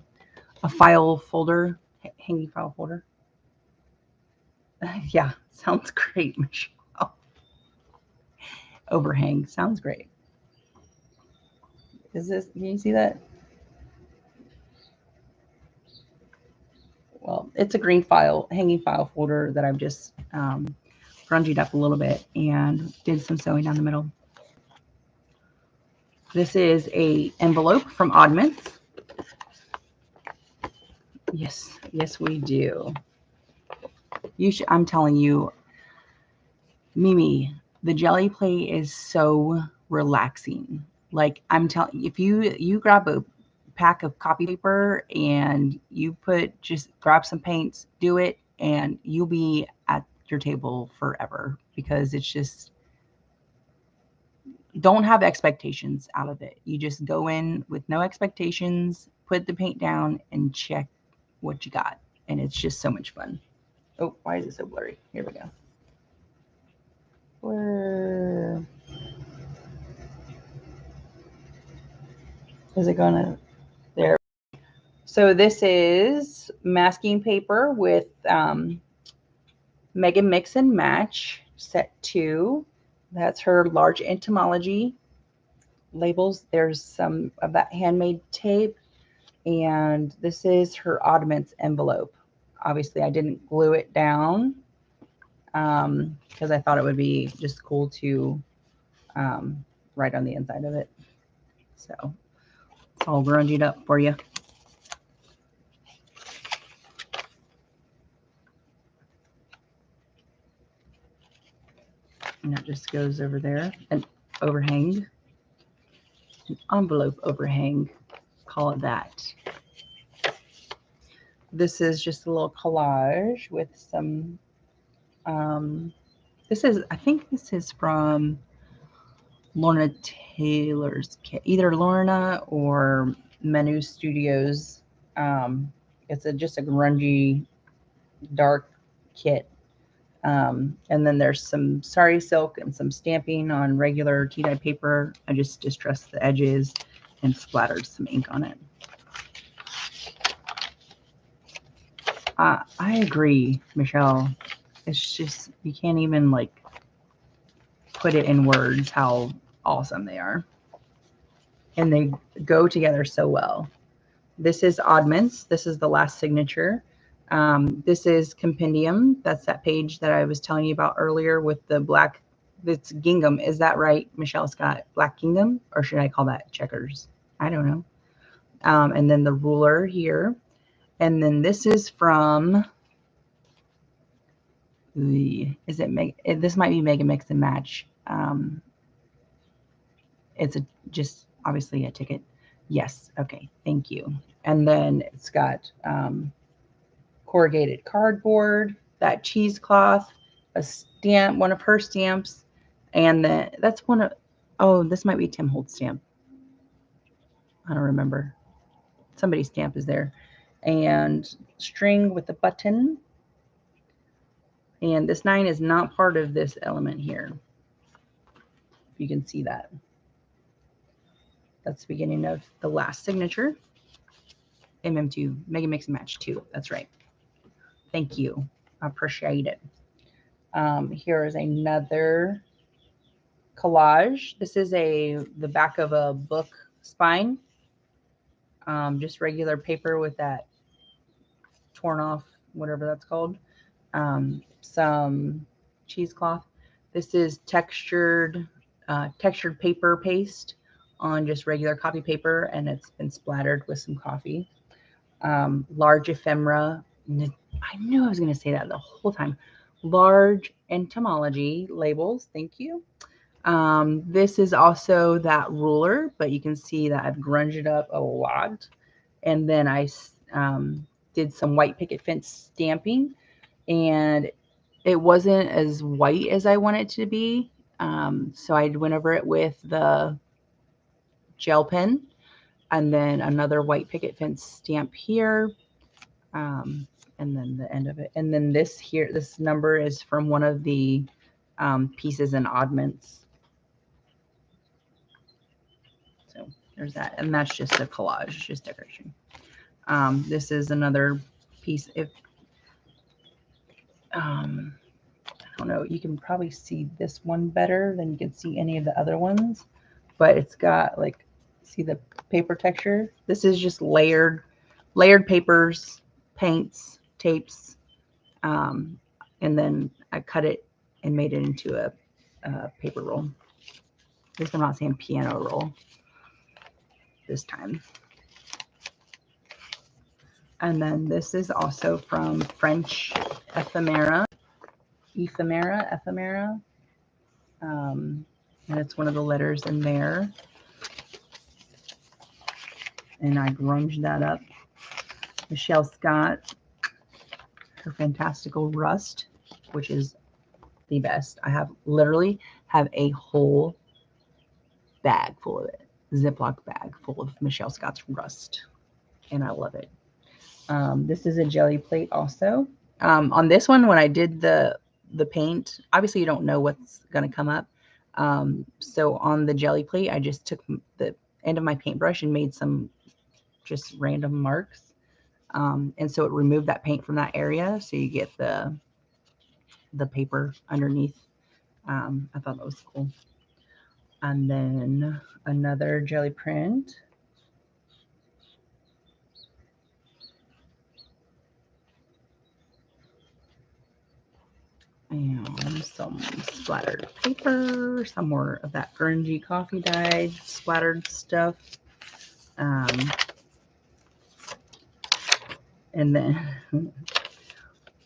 file folder, hanging file folder. Yeah, sounds great, Michele. Overhang sounds great. Is this, can you see that? Well, it's a green file, hanging file folder that I've just grungied up a little bit and did some sewing down the middle. This is a envelope from Oddments. Yes, yes, we do. You should, I'm telling you, Mimi, the jelly plate is so relaxing. Like I'm telling you, if you grab a pack of copy paper and you just grab some paints, do it, and you'll be at your table forever, because it's just, don't have expectations out of it. You just go in with no expectations, put the paint down, and check what you got. And it's just so much fun. Oh, why is it so blurry? Here we go. Blur. Is it gonna, there? So this is masking paper with Mega Mix and Match set 2. That's her large Entomology labels. There's some of that handmade tape, and this is her Oddments envelope. Obviously, I didn't glue it down because I thought it would be just cool to write on the inside of it. So it's all grungied up for you. And that just goes over there. An overhang. An envelope overhang. Call it that. This is just a little collage with some, I think this is from Lorna Taylor's kit, either Lorna or Menu Studios. It's just a grungy, dark kit. And then there's some sari silk and some stamping on regular tea-dye paper. I just distressed the edges and splattered some ink on it. I agree, Michele. It's just, you can't even like put it in words how awesome they are. And they go together so well. This is Oddments. This is the last signature. This is Compendium. That's that page that I was telling you about earlier with the black, it's gingham. Is that right, Michele Scott? Black gingham? Or should I call that checkers? I don't know. And then the ruler here. And then this is from this might be Mega Mix and Match. It's just obviously a ticket. Yes. Okay. Thank you. And then it's got corrugated cardboard, that cheesecloth, a stamp, one of her stamps, and that's one of, oh, this might be Tim Holt's stamp. I don't remember. Somebody's stamp is there. And string with a button. And this 9 is not part of this element here. You can see that. That's the beginning of the last signature. MM2, Mega Mix and Match 2. That's right. Thank you. I appreciate it. Here is another collage. This is the back of a book spine. Just regular paper with that torn off, whatever that's called. Some cheesecloth. This is textured paper paste on just regular copy paper, and it's been splattered with some coffee. Large ephemera. I knew I was going to say that the whole time. Large Entomology labels. Thank you. This is also that ruler, but you can see that I've grunged up a lot. And then I did some white picket fence stamping, and it wasn't as white as I want it to be. So I went over it with the gel pen, and then another white picket fence stamp here. And then the end of it. And then this here, this number is from one of the pieces in Oddments. So there's that. And that's just a collage, just decoration. This is another piece. If I don't know, you can probably see this one better than you can see any of the other ones, but it's got like, see the paper texture? This is just layered papers, paints, tapes, and then I cut it and made it into a paper roll. At least I'm not saying piano roll this time. And then this is also from French Ephemera. And it's one of the letters in there. And I grunged that up. Michele Scott, her fantastical rust, which is the best. I literally have a whole bag full of it. Ziploc bag full of Michele Scott's rust. And I love it. This is a jelly plate also. On this one, when I did the paint, obviously you don't know what's going to come up. So on the jelly plate, I just took the end of my paintbrush and made some just random marks. And so it removed that paint from that area. So you get the paper underneath. I thought that was cool. And then another jelly print. And some splattered paper, some more of that grungy coffee dyed splattered stuff. And then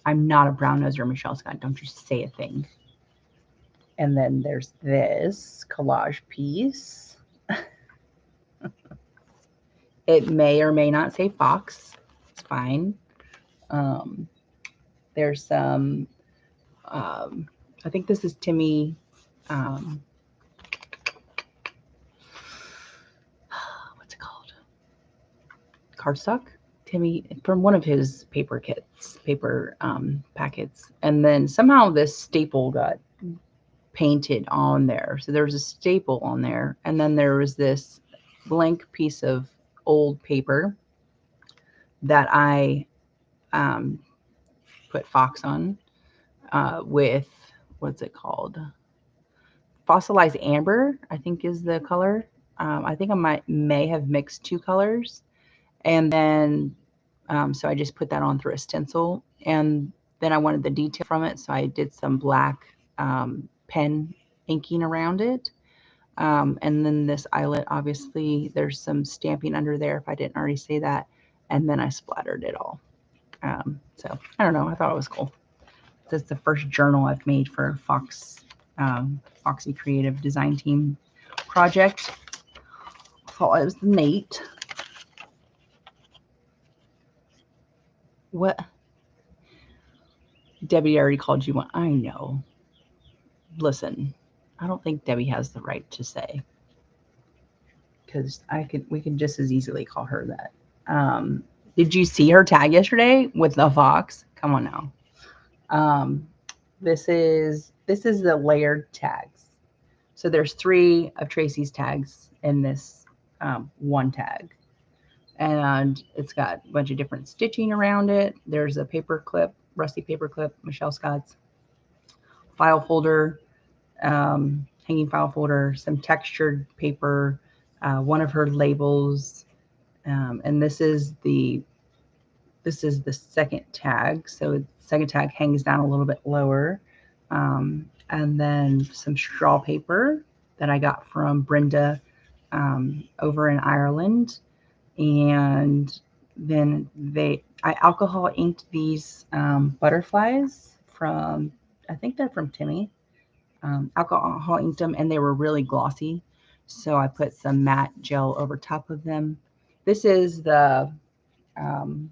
I'm not a brown noser, Michele Scott. Don't you say a thing. And then there's this collage piece. It may or may not say Fox. It's fine. There's some, I think this is Timmy. What's it called? Cardstock? Timmy, from one of his paper kits, paper packets. And then somehow this staple got painted on there. So there was a staple on there. And then there was this blank piece of old paper that I put Fox on with, what's it called? Fossilized amber, I think is the color. I think I may have mixed two colors. And then, so I just put that on through a stencil. And then I wanted the detail from it. So I did some black pen inking around it. And then this eyelet, obviously, there's some stamping under there if I didn't already say that. And then I splattered it all. So I don't know. I thought it was cool. This is the first journal I've made for Foxy Creative Design Team project. I thought it was neat. What? Debbie already called you one. I know. Listen, I don't think Debbie has the right to say, because we could just as easily call her that. Did you see her tag yesterday with the fox? Come on now. This is the layered tags. So there's 3 of Tracie's tags in this one tag. And it's got a bunch of different stitching around it. There's a paper clip, rusty paper clip, Michele Scott's file folder, hanging file folder, some textured paper, one of her labels, and this is the second tag. So the second tag hangs down a little bit lower, and then some straw paper that I got from Brenda over in Ireland. And then I alcohol inked these butterflies from, I think they're from Timmy. Alcohol inked them, and they were really glossy. So I put some matte gel over top of them. This is the, you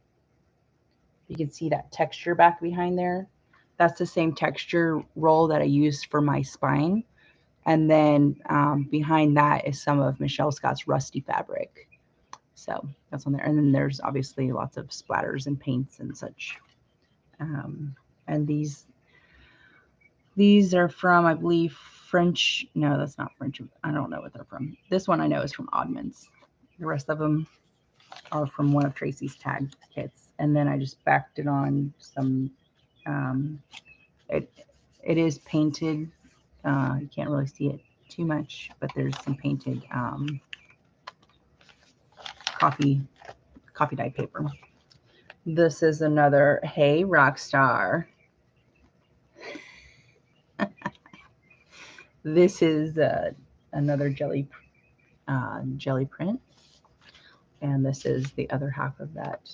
can see that texture back behind there. That's the same texture roll that I used for my spine. And then behind that is some of Michele Scott's rusty fabric. So that's on there. And then there's obviously lots of splatters and paints and such. And these are from, I believe, French. No, that's not French. I don't know what they're from. This one I know is from Oddments. The rest of them are from one of Tracie's tag kits. And then I just backed it on some, it is painted. You can't really see it too much, but there's some painted coffee dye paper. This is another Hey Rockstar. This is another jelly print, and this is the other half of that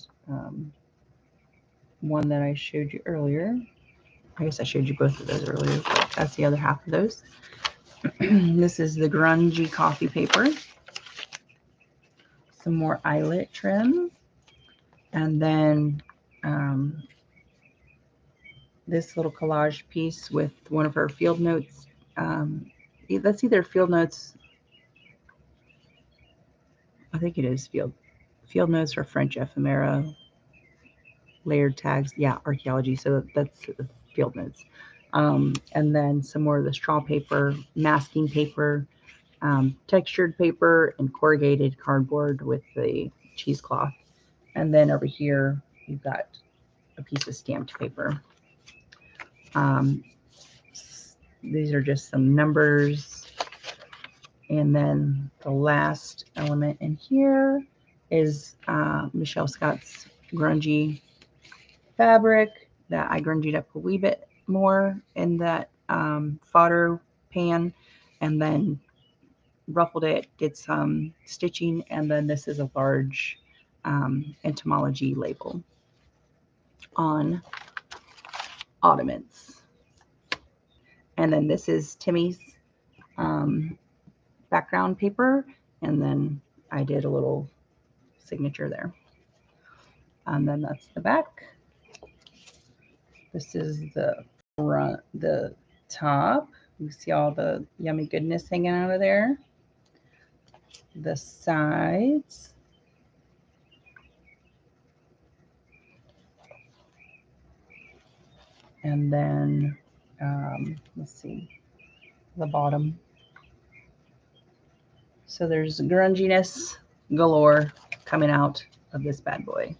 one that I showed you earlier. I guess I showed you both of those earlier, but that's the other half of those. This is the grungy coffee paper. Some more eyelet trim, and then this little collage piece with one of her field notes. That's either field notes. I think it is field notes for French ephemera, layered tags. Yeah, archaeology. So that's field notes. And then some more of the straw paper, masking paper, textured paper, and corrugated cardboard with the cheesecloth. And then over here, you've got a piece of stamped paper. these are just some numbers. And then the last element in here is Michele Scott's grungy fabric that I grungied up a wee bit more in that fodder pan, and then ruffled it, did some stitching, and then this is a large Entomology label on Oddments. And then this is Timmy's background paper, and then I did a little signature there. And then that's the back. This is the front, the top. You see all the yummy goodness hanging out of there. The sides. And then, let's see, the bottom. So there's grunginess galore coming out of this bad boy.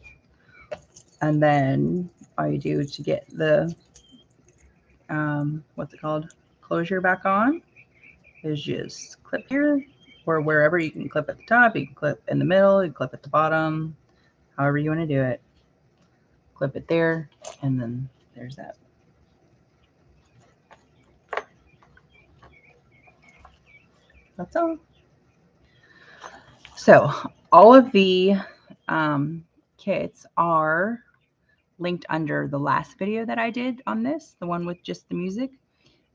And then all you do to get the, what's it called, closure back on is just clip here, or wherever. You can clip at the top, you can clip in the middle, you can clip at the bottom, however you want to do it. Clip it there, and then there's that. That's all. So all of the kits are linked under the last video that I did on this, the one with just the music.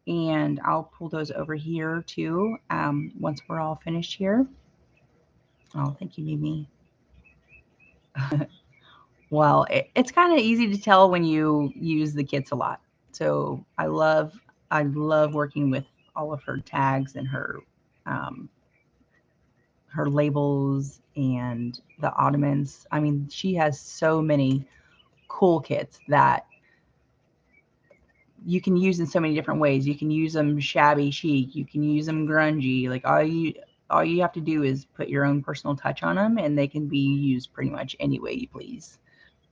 And I'll pull those over here too once we're all finished here. Oh, thank you, Mimi. Well, it's kind of easy to tell when you use the kits a lot. So I love working with all of her tags and her labels and the Oddments. I mean, she has so many cool kits that you can use in so many different ways. You can use them shabby chic. You can use them grungy. Like all you have to do is put your own personal touch on them, and they can be used pretty much any way you please.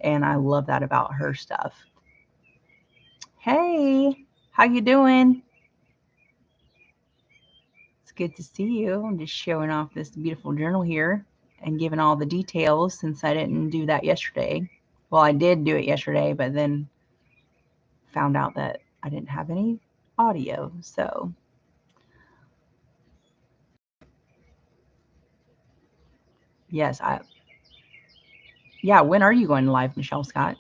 And I love that about her stuff. Hey, how you doing? It's good to see you. I'm just showing off this beautiful journal here and giving all the details since I didn't do that yesterday. Well, I did do it yesterday, but then found out that I didn't have any audio. So yes, yeah, when are you going live, Michele Scott?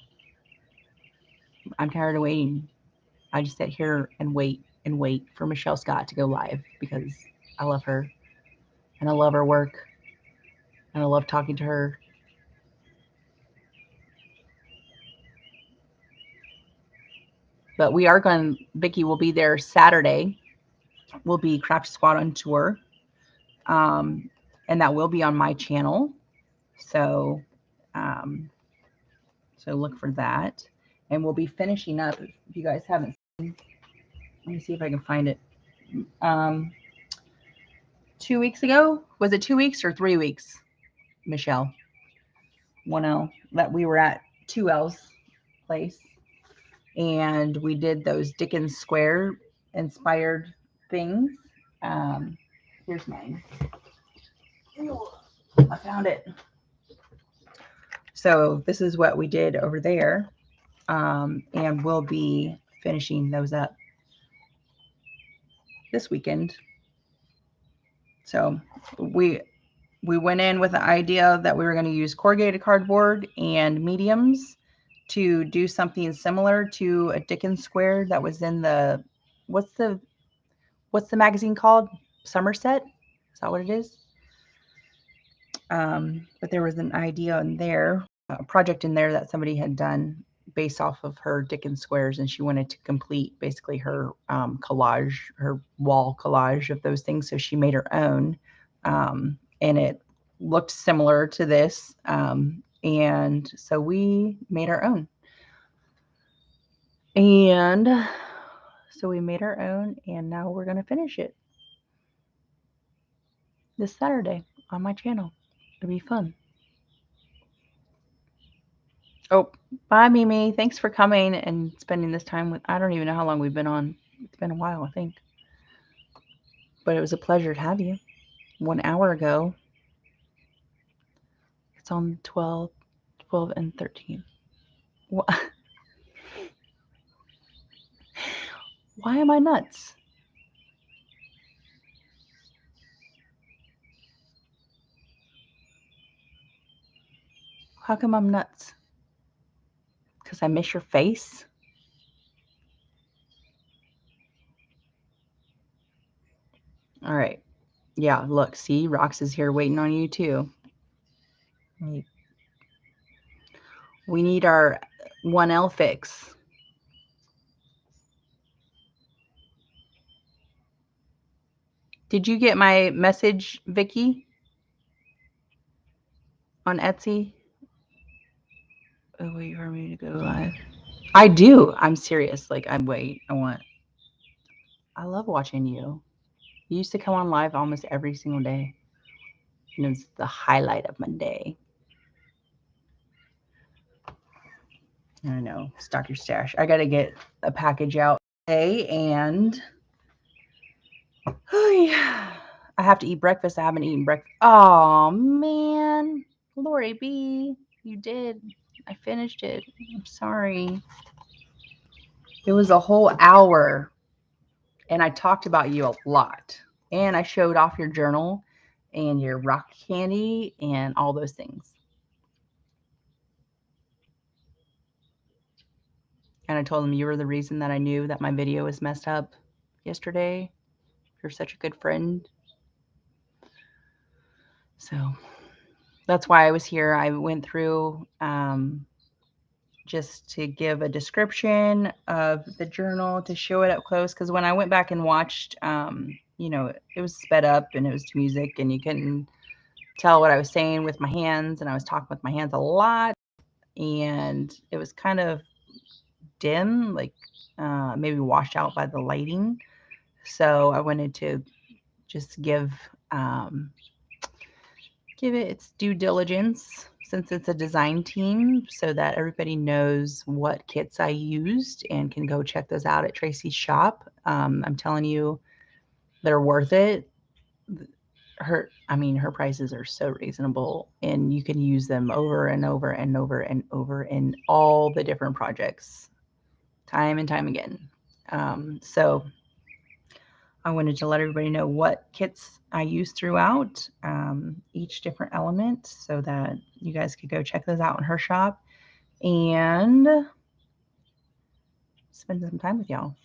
I'm tired of waiting. I just sit here and wait for Michele Scott to go live because I love her and I love her work and I love talking to her. But we are going, Vikki will be there Saturday. We'll be Craft Squad on tour. And that will be on my channel. So, so look for that. And we'll be finishing up, if you guys haven't seen, let me see if I can find it. 2 weeks ago, was it 2 weeks or 3 weeks, Michele? 1L, that we were at 2L's place. And we did those Dickens Square inspired things. Here's mine. I found it. So this is what we did over there. And we'll be finishing those up this weekend. So we went in with the idea that we were going to use corrugated cardboard and mediums to do something similar to a Dickens Square that was in the, what's the magazine called? Somerset? Is that what it is? But there was an idea in there, a project in there that somebody had done based off of her Dickens Squares, and she wanted to complete basically her collage, her wall collage of those things. So she made her own, and it looked similar to this. And so we made our own. And so we made our own, and now we're going to finish it this Saturday on my channel. It'll be fun. Oh, bye, Mimi. Thanks for coming and spending this time with, I don't even know how long we've been on. It's been a while, I think. But it was a pleasure to have you. 1 hour ago. It's on 12 and 13. What? Why am I nuts? How come I'm nuts? Because I miss your face? All right. Yeah, look, see, Rox is here waiting on you too. We need our 1L fix. Did you get my message, Vikki? On Etsy? Oh, wait for me to go live. I do. I'm serious. Like, I love watching you. You used to come on live almost every single day. And it was the highlight of my day. I know. Stock your stash. I got to get a package out today, and oh, yeah. I have to eat breakfast. I haven't eaten breakfast. Oh, man. Lori B, you did. I finished it. I'm sorry. It was a whole hour, and I talked about you a lot. And I showed off your journal and your rock candy and all those things. And I told them you were the reason that I knew that my video was messed up yesterday. You're such a good friend. So that's why I was here. I went through just to give a description of the journal, to show it up close. Because when I went back and watched, it was sped up and it was to music, and you couldn't tell what I was saying with my hands, and I was talking with my hands a lot, and it was kind of dim, like maybe washed out by the lighting. So I wanted to just give it its due diligence, since it's a design team, so that everybody knows what kits I used and can go check those out at Tracie's shop. I'm telling you, they're worth it. Her prices are so reasonable, and you can use them over and over and over and over in all the different projects, time and time again. So I wanted to let everybody know what kits I use throughout each different element, so that you guys could go check those out in her shop and spend some time with y'all,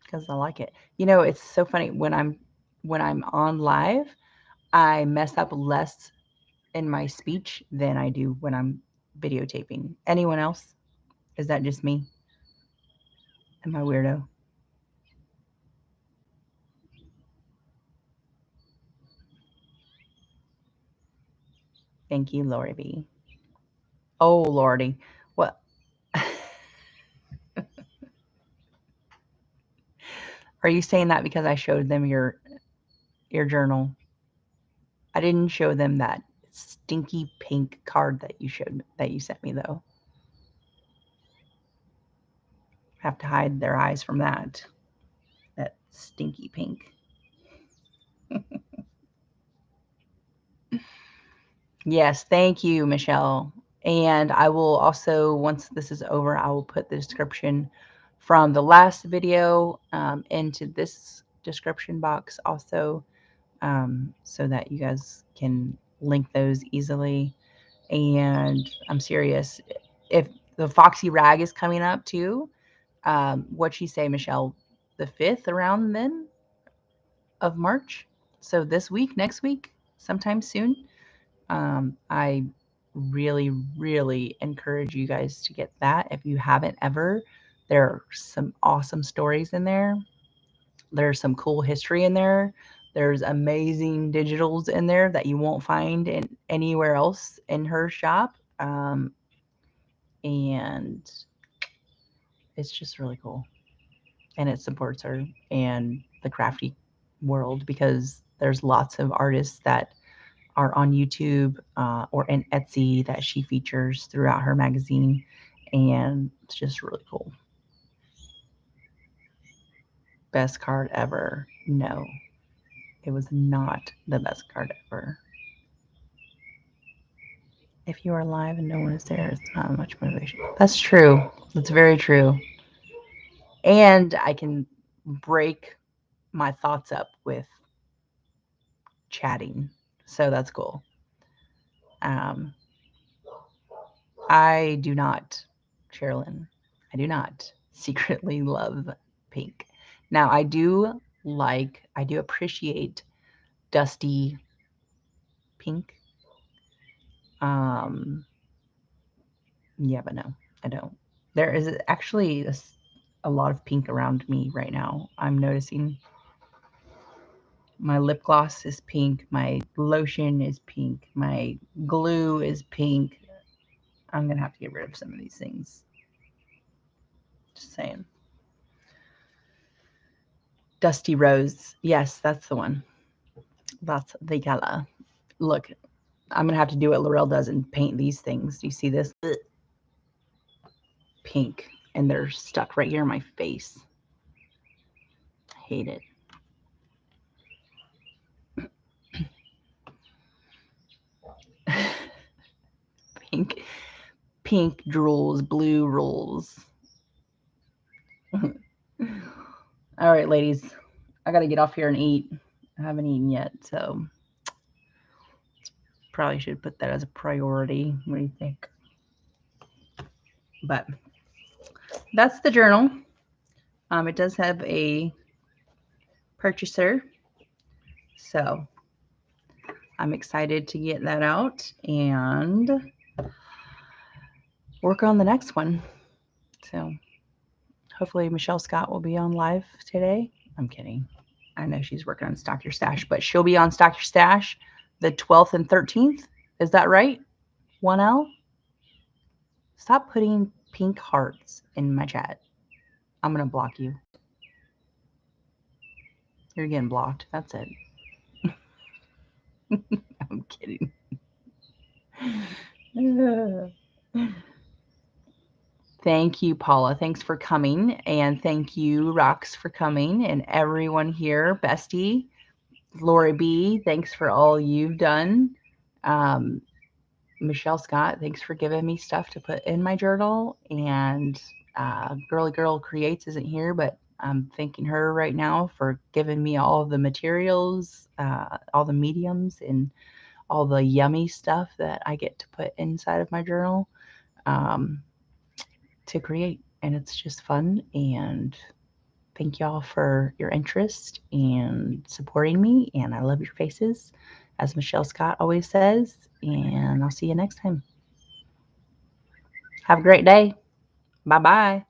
because I like it. It's so funny when I'm on live, I mess up less in my speech than I do when I'm videotaping. Anyone else? Is that just me? Am I weirdo? Thank you, Lori B. Oh, Lordy. What? Are you saying that because I showed them your journal? I didn't show them that stinky pink card that you sent me, though. Have to hide their eyes from that stinky pink. Yes, thank you, Michele. And I will also, once this is over, I will put the description from the last video into this description box also, so that you guys can link those easily. And I'm serious. If the Foxy rag is coming up too, what'd she say, Michele? The 5th, around then of March? So this week, next week, sometime soon. I really, really encourage you guys to get that if you haven't ever. There are some awesome stories in there. There's some cool history in there. There's amazing digitals in there that you won't find in anywhere else in her shop. And it's just really cool. And it supports her and the crafty world, because there's lots of artists that are on YouTube or in Etsy that she features throughout her magazine, and it's just really cool. Best card ever? No. It was not the best card ever. If you are alive and no one is there, it's not much motivation. That's true. That's very true. And I can break my thoughts up with chatting. So that's cool. I do not, Sherilyn, I do not secretly love pink. Now, I do appreciate dusty pink. Yeah, but no, I don't. There is actually a lot of pink around me right now. I'm noticing my lip gloss is pink, my lotion is pink, my glue is pink. I'm going to have to get rid of some of these things. Just saying. Dusty Rose. Yes, that's the one. That's the color. Look, I'm going to have to do what Lorelle does and paint these things. Do you see this? Pink. And they're stuck right here in my face. I hate it. Pink drools, blue rules. All right, ladies. I got to get off here and eat. I haven't eaten yet, so probably should put that as a priority. What do you think? But that's the journal. It does have a purchaser, so I'm excited to get that out and work on the next one. So hopefully Michele Scott will be on live today. I'm kidding. I know she's working on Stock Your Stash, but she'll be on Stock Your Stash the 12th and 13th. Is that right? 1L? Stop putting pink hearts in my chat. I'm going to block you. You're getting blocked. That's it. I'm kidding. Thank you, Paula. Thanks for coming. And thank you, Rox, for coming. And everyone here, Bestie, Lori B., thanks for all you've done. Michele Scott, thanks for giving me stuff to put in my journal. And Girly Girl Creates isn't here, but I'm thanking her right now for giving me all the materials, all the mediums, and all the yummy stuff that I get to put inside of my journal to create. And it's just fun. And thank y'all for your interest and supporting me. And I love your faces, as Michele Scott always says. And I'll see you next time. Have a great day. Bye-bye.